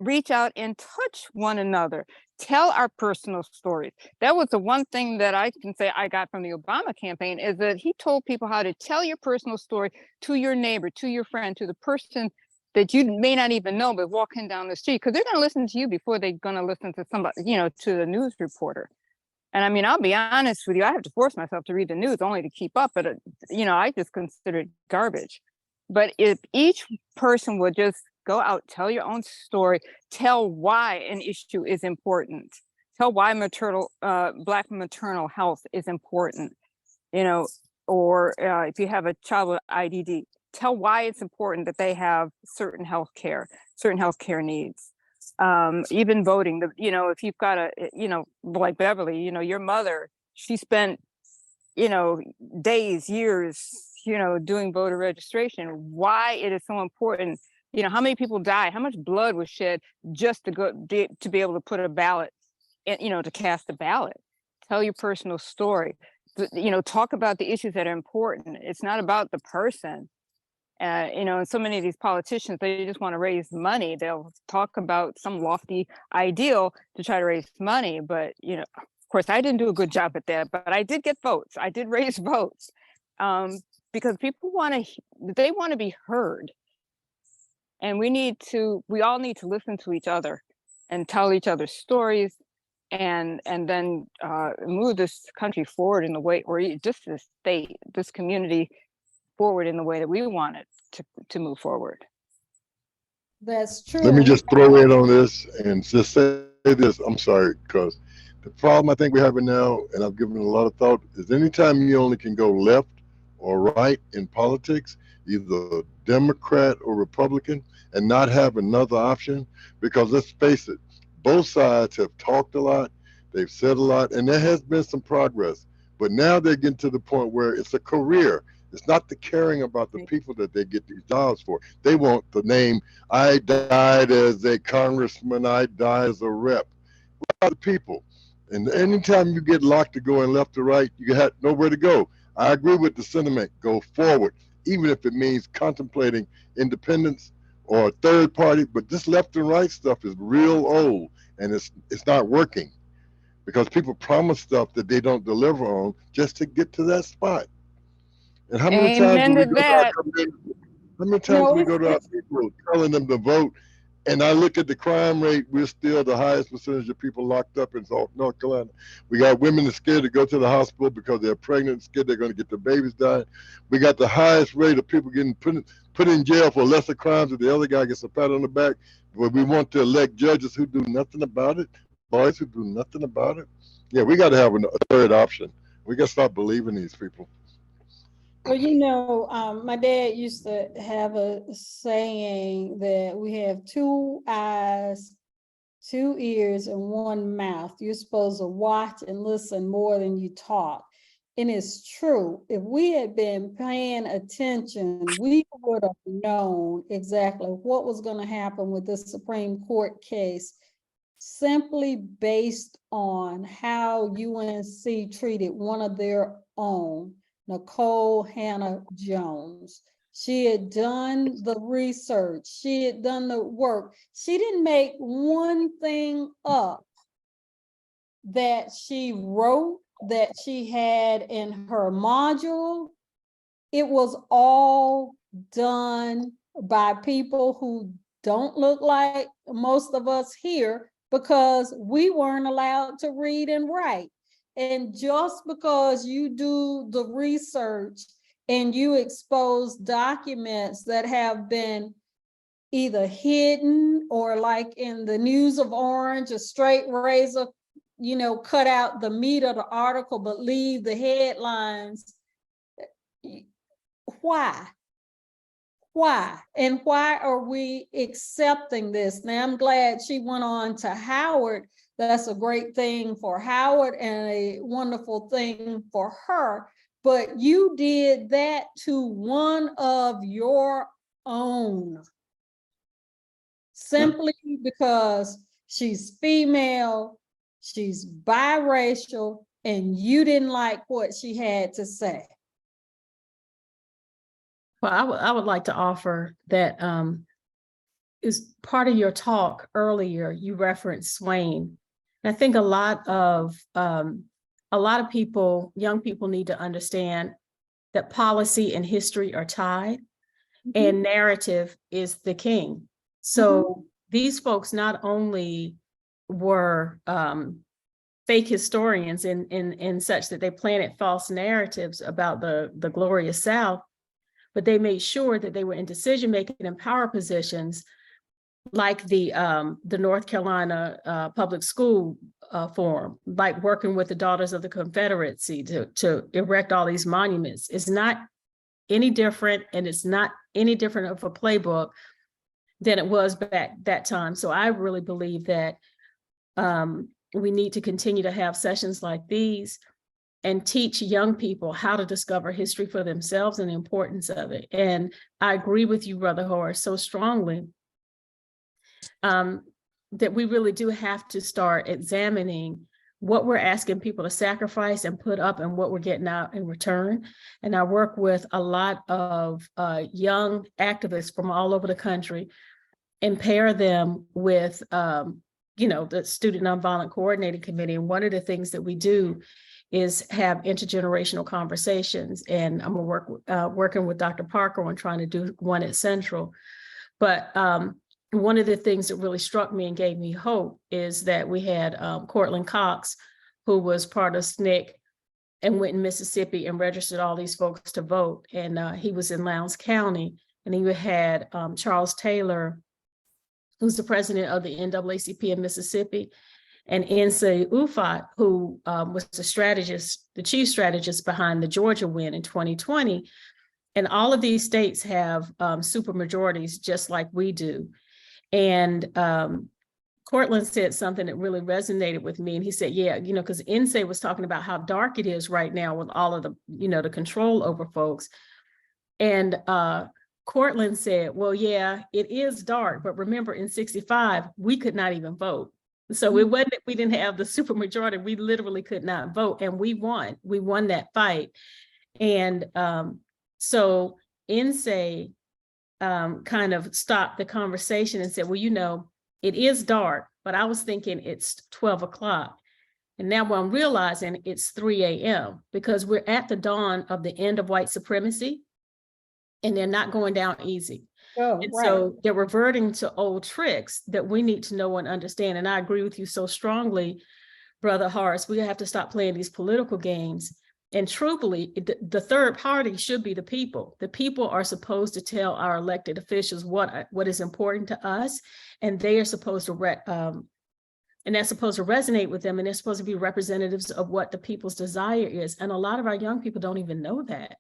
reach out and touch one another, tell our personal stories. That was the one thing that I can say I got from the Obama campaign, is that he told people how to tell your personal story to your neighbor, to your friend, to the person that you may not even know, but walking down the street, because they're going to listen to you before they're going to listen to somebody, to the news reporter. And I mean, I'll be honest with you, I have to force myself to read the news only to keep up, but I just consider it garbage. But if each person would just go out, tell your own story, tell why an issue is important, tell why Black maternal health is important, or if you have a child with IDD, tell why it's important that they have certain health care needs. Even voting, if you've got like Beverly, your mother, she spent, days, years, doing voter registration. Why it is so important, how many people died, how much blood was shed just to be able to put a ballot in, to cast a ballot. Tell your personal story, talk about the issues that are important. It's not about the person. And so many of these politicians, they just want to raise money. They'll talk about some lofty ideal to try to raise money. But, of course, I didn't do a good job at that, but I did get votes. I did raise votes because people want to be heard. And we all need to listen to each other and tell each other stories and then move this country forward in the way, or just this state, this community forward in the way that we want it to move forward. That's true. Let me just throw in on this and just say this. I'm sorry, because the problem I think we're having now, and I've given it a lot of thought, is anytime you only can go left or right in politics, either Democrat or Republican, and not have another option. Because let's face it, both sides have talked a lot, they've said a lot, and there has been some progress. But now they're getting to the point where it's a career. It's not the caring about the people that they get these jobs for. They want the name, I died as a congressman, I died as a rep. What about the people? And anytime you get locked to going left or right, you have nowhere to go. I agree with the sentiment, go forward, even if it means contemplating independence or a third party. But this left and right stuff is real old, and it's not working because people promise stuff that they don't deliver on just to get to that spot. And how many times do Amen we to go to our that. community? How many times No, do we go to our people telling them to vote? And I look at the crime rate, we're still the highest percentage of people locked up in North Carolina. We got women that's scared to go to the hospital because they're pregnant, scared they're going to get their babies died. We got the highest rate of people getting put in jail for lesser crimes if the other guy gets a pat on the back. But we want to elect judges who do nothing about it, lawyers who do nothing about it. Yeah, we got to have a third option. We got to stop believing these people. Well, you know, my dad used to have a saying that we have 2 eyes, 2 ears, and 1 mouth. You're supposed to watch and listen more than you talk. And it's true. If we had been paying attention, we would have known exactly what was going to happen with this Supreme Court case, simply based on how UNC treated one of their own, Nicole Hannah Jones. She had done the research. She had done the work. She didn't make one thing up that she wrote, that she had in her module. It was all done by people who don't look like most of us here because we weren't allowed to read and write. And just because you do the research and you expose documents that have been either hidden or, like in the News of Orange, a straight razor, you know, cut out the meat of the article, but leave the headlines. Why? Why? And why are we accepting this? Now, I'm glad she went on to Howard. That's a great thing for Howard and a wonderful thing for her. But you did that to one of your own, simply because she's female, she's biracial, and you didn't like what she had to say. Well, I would like to offer that is part of your talk earlier, you referenced Swain. And I think a lot of people, young people, need to understand that policy and history are tied, and narrative is the king. So these folks not only were fake historians in such that they planted false narratives about the glorious South, but they made sure that they were in decision-making and power positions, like the North Carolina Public School Forum, like working with the Daughters of the Confederacy to erect all these monuments. It's not any different, and it's not any different of a playbook than it was back that time. So I really believe that we need to continue to have sessions like these and teach young people how to discover history for themselves and the importance of it. And I agree with you, Brother Horace, so strongly that we really do have to start examining what we're asking people to sacrifice and put up and what we're getting out in return. And I work with a lot of young activists from all over the country and pair them with, the Student Nonviolent Coordinating Committee. And one of the things that we do is have intergenerational conversations. And I'm working with Dr. Parker on trying to do one at Central. But one of the things that really struck me and gave me hope is that we had Cortland Cox, who was part of SNCC and went in Mississippi and registered all these folks to vote. And he was in Lowndes County. And he had Charles Taylor, who's the president of the NAACP in Mississippi. and Nsé Ufot, who was the strategist, the chief strategist behind the Georgia win in 2020. And all of these states have super majorities just like we do. And Cortland said something that really resonated with me. And he said, yeah, you know, because Nsé was talking about how dark it is right now with all of the, you know, the control over folks. And Cortland said, well, yeah, it is dark, but remember in 65, we could not even vote. So it wasn't that we didn't have the supermajority, we literally could not vote, and we won that fight. And so Nsé kind of stopped the conversation and said, well, you know, it is dark, but I was thinking it's 12 o'clock. And now what I'm realizing it's 3 a.m. because we're at the dawn of the end of white supremacy, and they're not going down easy. Oh, And right. so they're reverting to old tricks that we need to know and understand. And I agree with you so strongly, Brother Horace. We have to stop playing these political games. And truthfully, the third party should be the people. The people are supposed to tell our elected officials what is important to us, and they are supposed to and that's supposed to resonate with them, and they're supposed to be representatives of what the people's desire is. And a lot of our young people don't even know that.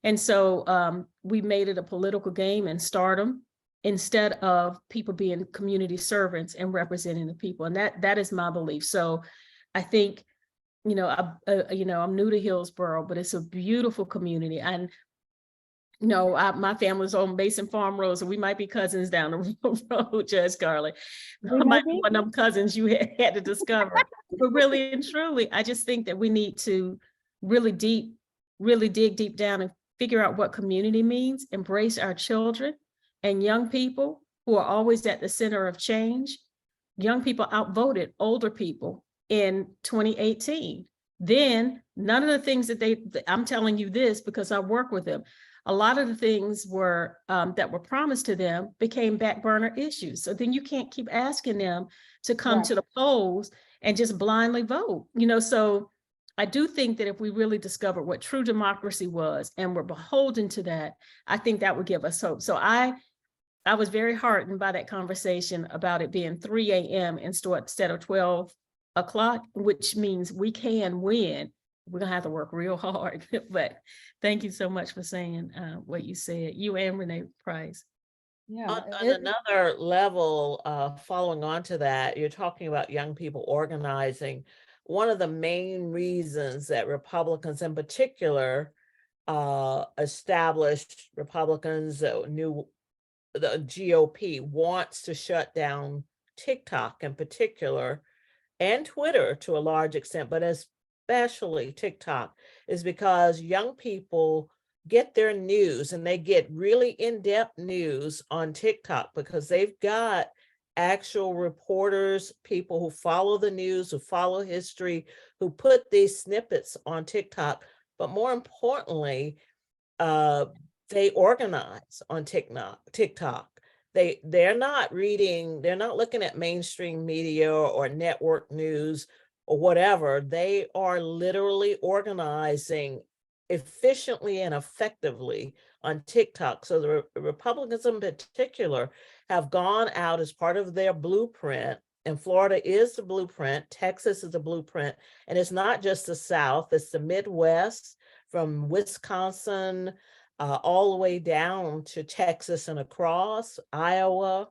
And so we made it a political game and stardom instead of people being community servants and representing the people. And that is my belief. So I think, you know, I'm new to Hillsborough, but it's a beautiful community. And, you know, my family's on Mason Farm Road, so we might be cousins down the road, Judge Scarlett. Might be one of them cousins you had to discover. But really and truly, I just think that we need to really dig deep down and figure out what community means, embrace our children and young people who are always at the center of change. Young people outvoted older people in 2018. Then none of the things that I'm telling you this because I work with them, a lot of the things were that were promised to them became back burner issues. So then you can't keep asking them to come to the polls and just blindly vote, you know. So I do think that if we really discovered what true democracy was and were beholden to that, I think that would give us hope. So I was very heartened by that conversation about it being 3 a.m. instead of 12 o'clock, which means we can win. We're gonna have to work real hard, but thank you so much for saying what you said, you and Renee Price. Yeah. On another level, following on to that, you're talking about young people organizing. One of the main reasons that Republicans in particular, established Republicans, the GOP wants to shut down TikTok in particular, and Twitter to a large extent, but especially TikTok, is because young people get their news and they get really in-depth news on TikTok because they've got actual reporters, people who follow the news, who follow history, who put these snippets on TikTok. But more importantly, they organize on TikTok. They're not reading, they're not looking at mainstream media or network news or whatever. They are literally organizing efficiently and effectively on TikTok. So the Republicans in particular have gone out as part of their blueprint, and Florida is the blueprint, Texas is the blueprint, and it's not just the South, it's the Midwest, from Wisconsin all the way down to Texas and across, Iowa.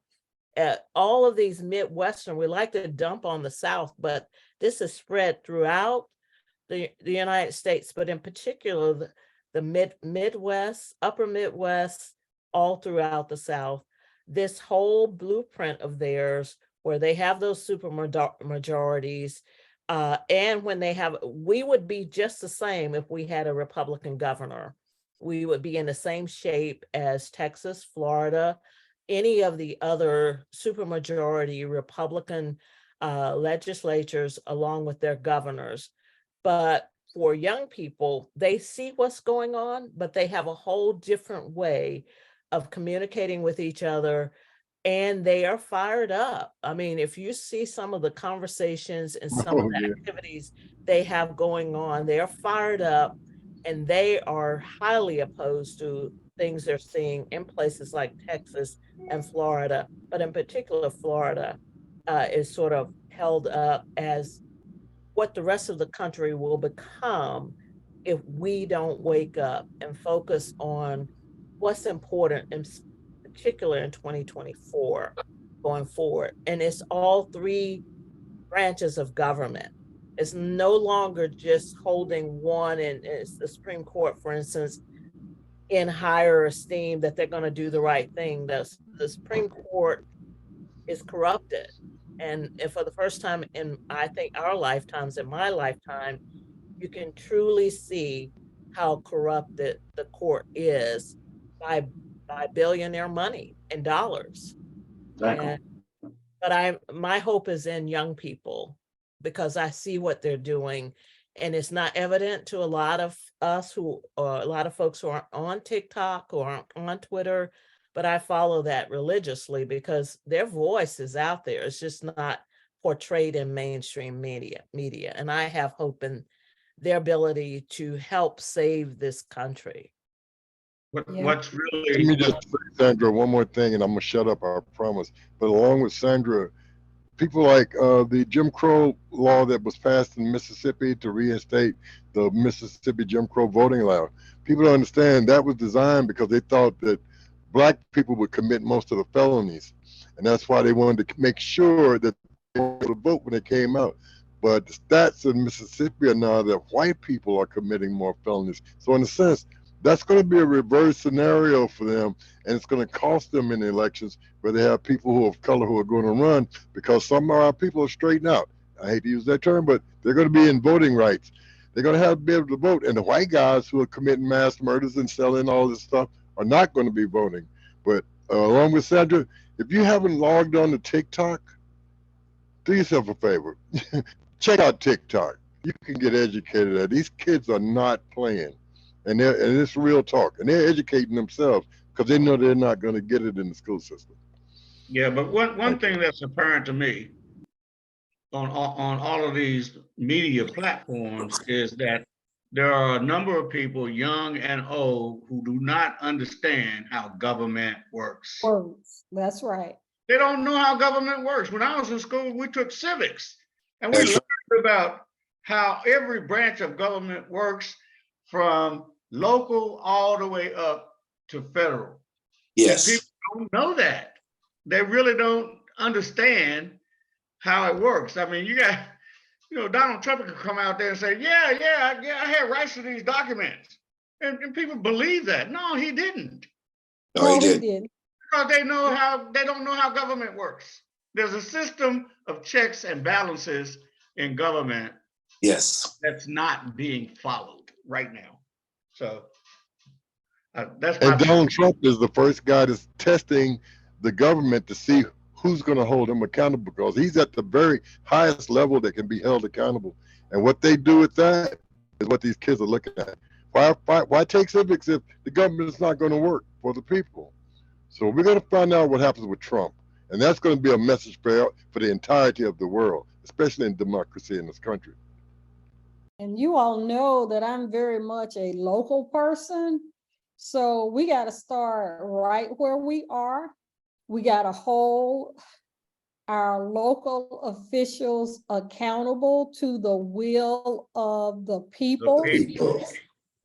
All of these Midwestern, we like to dump on the South, but this is spread throughout the United States, but in particular, the Midwest, upper Midwest, all throughout the South. This whole blueprint of theirs, where they have those super majorities, and when they have, we would be just the same if we had a Republican governor. We would be in the same shape as Texas, Florida, any of the other supermajority Republican legislatures, along with their governors. But for young people, they see what's going on, but they have a whole different way of communicating with each other, and they are fired up. I mean, if you see some of the conversations and some of the activities they have going on, they are fired up, and they are highly opposed to things they're seeing in places like Texas and Florida, but in particular Florida. is sort of held up as what the rest of the country will become if we don't wake up and focus on what's important, in particular in 2024 going forward. And it's all three branches of government. It's no longer just holding one, and it's the Supreme Court, for instance, in higher esteem that they're going to do the right thing. The Supreme Court is corrupted. And for the first time in, I think, our lifetimes, in my lifetime, you can truly see how corrupted the court is by billionaire money and dollars. Exactly. But my hope is in young people, because I see what they're doing, and it's not evident to a lot of us a lot of folks who are on TikTok or on Twitter, but I follow that religiously because their voice is out there. It's just not portrayed in mainstream media. And I have hope in their ability to help save this country. What's Let really, me just say, Sandra, one more thing, and I'm gonna shut up, I promise. But along with Sandra, people like the Jim Crow law that was passed in Mississippi to reinstate the Mississippi Jim Crow voting law, people don't understand that was designed because they thought that Black people would commit most of the felonies. And that's why they wanted to make sure that they were able to vote when it came out. But the stats in Mississippi are now that white people are committing more felonies. So in a sense, that's going to be a reverse scenario for them, and it's going to cost them in the elections where they have people who of color who are going to run, because some of our people are straightened out. I hate to use that term, but they're going to be in voting rights. They're going to have to be able to vote, and the white guys who are committing mass murders and selling all this stuff are not going to be voting. But along with Sandra, if you haven't logged on to TikTok, do yourself a favor. Check out TikTok. You can get educated at. These kids are not playing. And it's real talk. And they're educating themselves because they know they're not going to get it in the school system. yeah, but one thing that's apparent to me on all of these media platforms is that there are a number of people, young and old, who do not understand how government works. Words. That's right. They don't know how government works. When I was in school, we took civics, and we learned about how every branch of government works, from local all the way up to federal. Yes. And people don't know that. They really don't understand how it works. I mean, you got, Donald Trump could come out there and say, yeah, I had rights to these documents. And people believe that. No, he didn't. No, he didn't. Because they don't know how government works. There's a system of checks and balances in government. Yes. That's not being followed right now. So that's my And Donald Trump is the first guy that's testing the government to see who's going to hold him accountable, because he's at the very highest level that can be held accountable. And what they do with that is what these kids are looking at. Why take civics if the government is not going to work for the people? So we're going to find out what happens with Trump. And that's going to be a message for the entirety of the world, especially in democracy in this country. And you all know that I'm very much a local person. So we got to start right where we are. We got to hold our local officials accountable to the will of the people.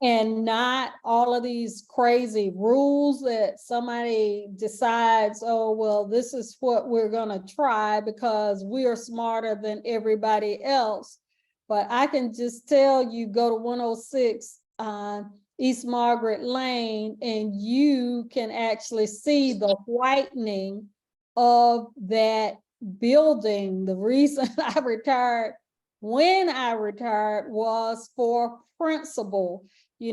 And not all of these crazy rules that somebody decides, oh, well, this is what we're going to try because we are smarter than everybody else. But I can just tell you, go to 106 East Margaret Lane, and you can actually see the whitening of that building. The reason I retired when I retired was for principle. I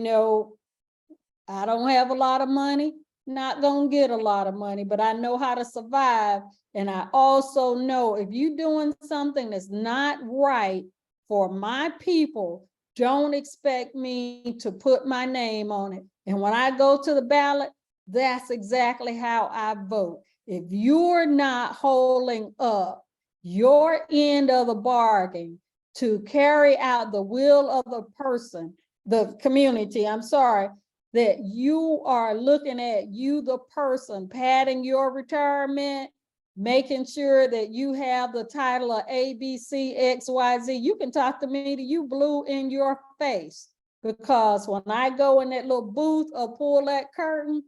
don't have a lot of money, not gonna get a lot of money, but I know how to survive. And I also know if you're doing something that's not right for my people, don't expect me to put my name on it. And when I go to the ballot, that's exactly how I vote. If you're not holding up your end of the bargain to carry out the will of the person, the community, that you are looking at you, the person, padding your retirement, making sure that you have the title of ABC, XYZ. You can talk to me to you blue in your face. Because when I go in that little booth or pull that curtain,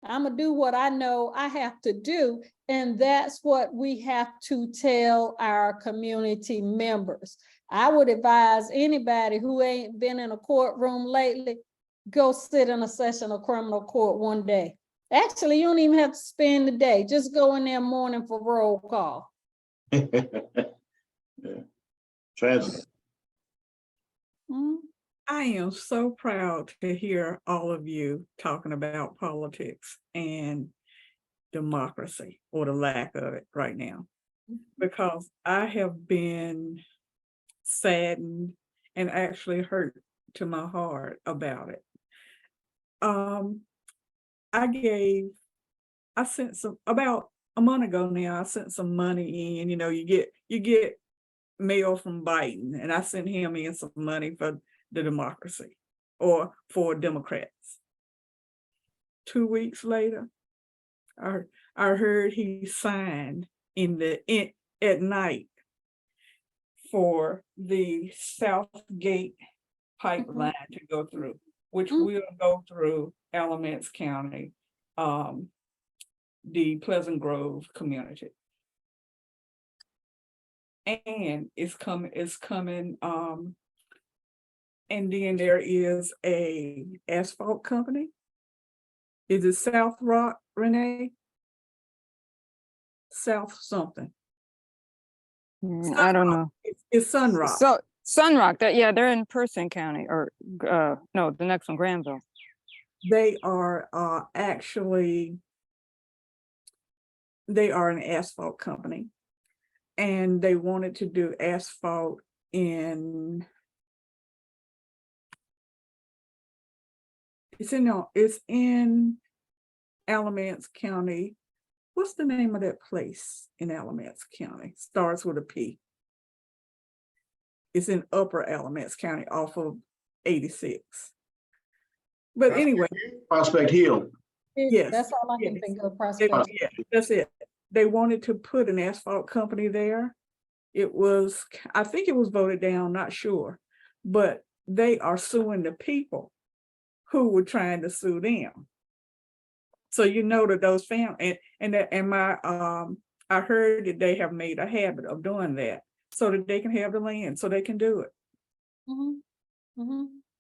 I'm gonna do what I know I have to do. And that's what we have to tell our community members. I would advise anybody who ain't been in a courtroom lately, go sit in a session of criminal court one day. Actually, you don't even have to spend the day. Just go in there morning for roll call. Yeah. Tragic. Mhm. I am so proud to hear all of you talking about politics and democracy, or the lack of it right now, because I have been saddened and actually hurt to my heart about it. I sent some, about a month ago now, I sent some money in. You know, you get mail from Biden, and I sent him in some money for the democracy, or for Democrats. 2 weeks later, I heard he signed at night for the Southgate pipeline to go through, which will go through Alamance County, the Pleasant Grove community. And it's coming, and then there is a asphalt company. Is it South Rock, Renee? South something. I don't know. It's Sunrock. So Sunrock, yeah, they're in Person County, or no, the next one, Granville. They are actually, they are an asphalt company, and they wanted to do asphalt in, it's in Alamance County. What's the name of that place in Alamance County? Starts with a P. It's in Upper Alamance County off of 86. But anyway. Prospect Hill. Yes. That's all I can think of, Prospect. Yeah, that's it. They wanted to put an asphalt company there. It was, I think it was voted down, not sure. But they are suing the people who were trying to sue them. So you know that those families, I heard that they have made a habit of doing that so that they can have the land, so they can do it.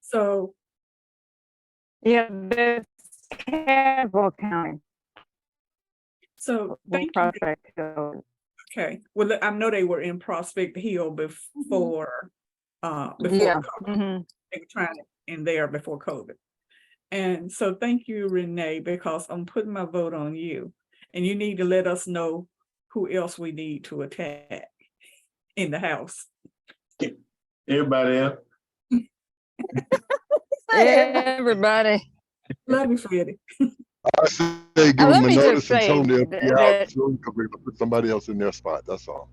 So yeah, that's Cadwell County. So thank you. Okay, well, I know they were in Prospect Hill before Yeah. COVID. They were trying it in there before COVID. And so thank you, Renee, because I'm putting my vote on you, and you need to let us know who else we need to attack in the House. Everybody else. Everybody. Love you, Freddie. I say give Let them a me just notice and say tell them they'll be out that soon because we're gonna put somebody else in their spot. That's all.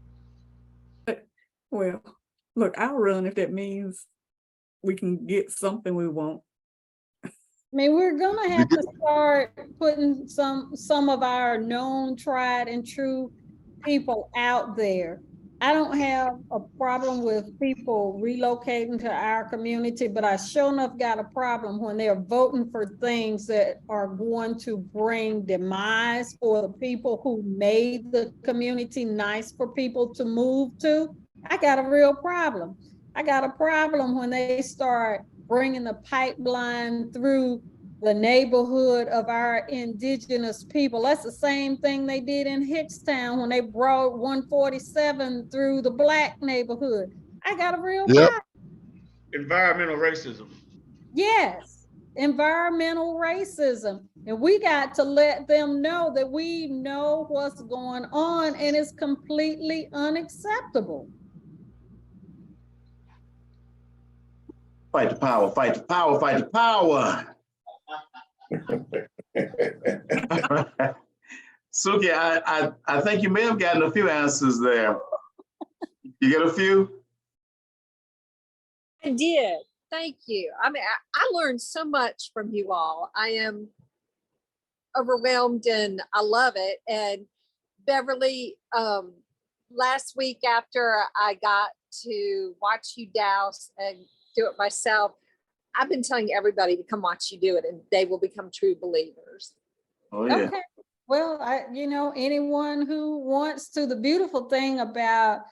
Well, look, I'll run if that means we can get something we want. I mean, we're gonna have to start putting some of our known, tried and true people out there. I don't have a problem with people relocating to our community, but I sure enough got a problem when they're voting for things that are going to bring demise for the people who made the community nice for people to move to. I got a real problem. I got a problem when they start bringing the pipeline through the neighborhood of our indigenous people. That's the same thing they did in Hickstown when they brought 147 through the Black neighborhood. I got a real problem. Environmental racism. Yes, environmental racism. And we got to let them know that we know what's going on, and it's completely unacceptable. Fight the power, fight the power, fight the power. Suki, I think you may have gotten a few answers there. You get a few? I did. Thank you. I mean, I learned so much from you all. I am overwhelmed and I love it. And Beverly, last week after I got to watch you douse and do it myself, I've been telling everybody to come watch you do it and they will become true believers. Oh, yeah. Okay, well, anyone who wants to, the beautiful thing about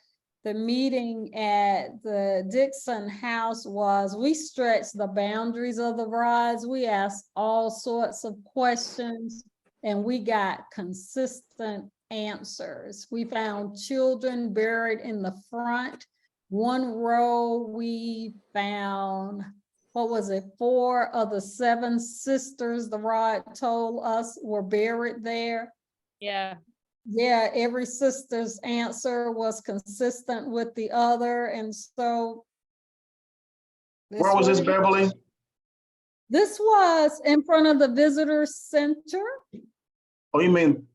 the meeting at the Dixon House was we stretched the boundaries of the rides. We asked all sorts of questions and we got consistent answers. We found children buried in the front. One row we found, what was it, 4 of the 7 sisters the ride told us were buried there. Yeah. Yeah, every sister's answer was consistent with the other, and so. Where was this, Beverly? This was in front of the visitor center. Oh, you mean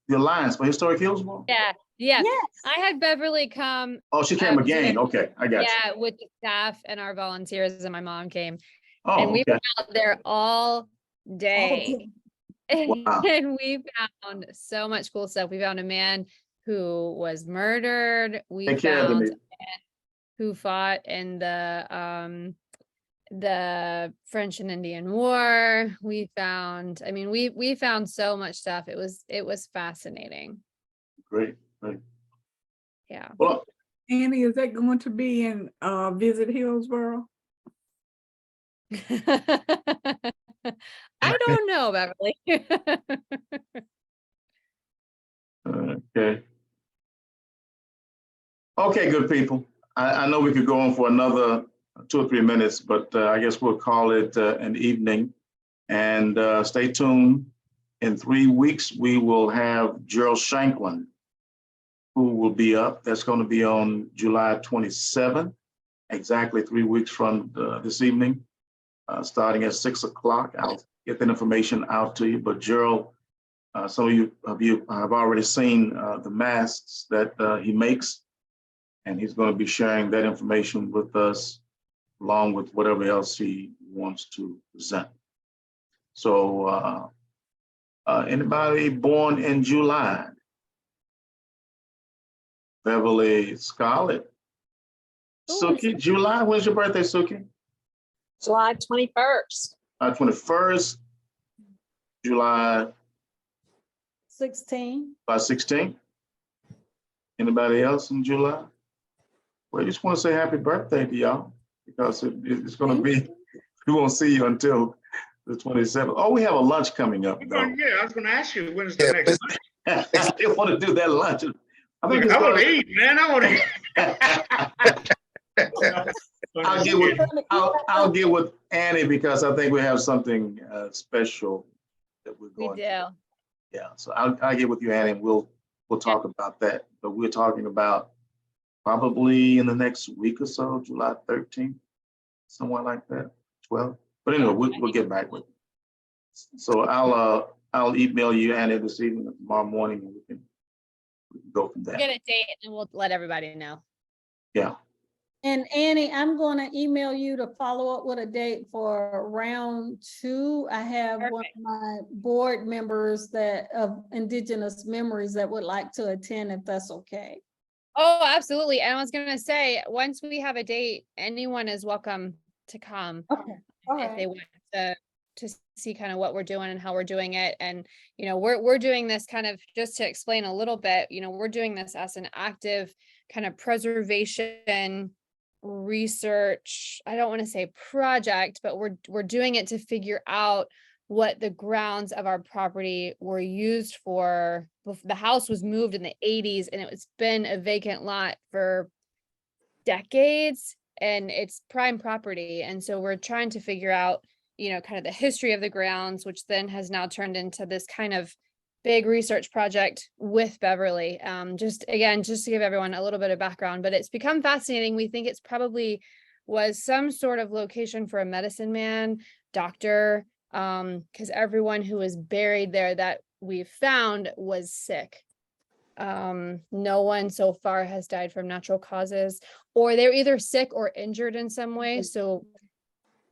the Alliance for Historic Hillsborough? Yeah. Yeah. Yes. I had Beverly come. Oh, she came again. to- Okay, I got you. Yeah, with the staff and our volunteers, and my mom came. Oh, And we okay. were out there all day. Wow. And we found so much cool stuff. We found a man who was murdered. We Take care of found them. a man who fought in the French and Indian War. We found, I mean, we found so much stuff. It was fascinating. Great, great. Yeah. Well, Annie, is that going to be in Visit Hillsborough? I don't know, Beverly. okay. Okay, good people. I know we could go on for another 2 or 3 minutes, but I guess we'll call it an evening. And stay tuned. In 3 weeks, we will have Gerald Shanklin, who will be up. That's going to be on July 27th, exactly 3 weeks from this evening, starting at 6 o'clock. I'll get that information out to you. But Gerald, some of you have already seen the masks that he makes, and he's going to be sharing that information with us, along with whatever else he wants to present. So anybody born in July? Beverly, Scarlett, Suki, July. When's your birthday, Suki? July 21st. 21st, July 16. by 16. Anybody else in July? Well, I just want to say happy birthday to y'all, because it's going to be, we won't see you until the 27th. Oh, we have a lunch coming up, though. Yeah, I was gonna ask you, when is the next lunch? I didn't want to do that lunch. I think Look, it's I want gonna- to eat, man. I want to eat. I'll get with Annie, because I think we have something special that we're We going do. to. Yeah, so I'll get with you, Annie, and we'll talk about that. But we're talking about probably in the next week or so, July 13th, somewhere like that, 12. But anyway, we'll get back with it. So I'll email you, Annie, this evening or tomorrow morning, and we can go from there. Get a date and we'll let everybody know. Yeah. And Annie, I'm going to email you to follow up with a date for round 2. I have one of my board members of Indigenous Memories that would like to attend, if that's okay. Oh, absolutely. And I was gonna say, once we have a date, anyone is welcome to come. Okay. All If they right. want to see kind of what we're doing and how we're doing it. And, we're doing this kind of, just to explain a little bit, we're doing this as an active kind of preservation research. I don't want to say project, but we're doing it to figure out what the grounds of our property were used for. The house was moved in the 80s and it's been a vacant lot for decades, and it's prime property. And so we're trying to figure out, kind of the history of the grounds, which then has now turned into this kind of big research project with Beverly. Just to give everyone a little bit of background, but it's become fascinating. We think it's probably was some sort of location for a medicine man, doctor, because everyone who was buried there that we found was sick. No one so far has died from natural causes, or they're either sick or injured in some way. So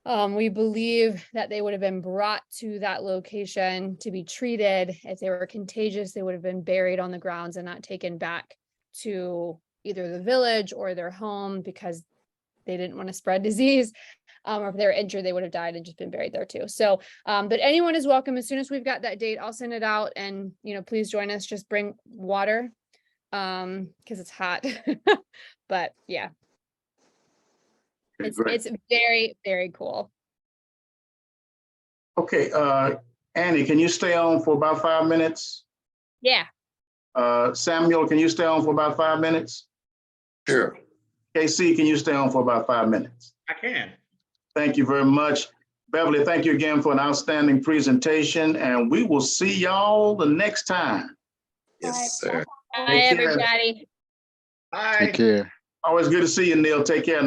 We believe that they would have been brought to that location to be treated. If they were contagious, they would have been buried on the grounds and not taken back to either the village or their home because they didn't want to spread disease. Or if they were injured, they would have died and just been buried there too. So, but anyone is welcome. As soon as we've got that date, I'll send it out, and please join us. Just bring water, because it's hot. But yeah, Okay, it's great. very, very cool. Okay, Annie, can you stay on for about 5 minutes? Yeah. Samuel, can you stay on for about 5 minutes? Sure. KC, can you stay on for about 5 minutes? I can. Thank you very much. Beverly, thank you again for an outstanding presentation, and we will see y'all the next time. Yes, sir. Bye, Take care. everybody. Bye. Take care. Always good to see you, Neil. Take care now.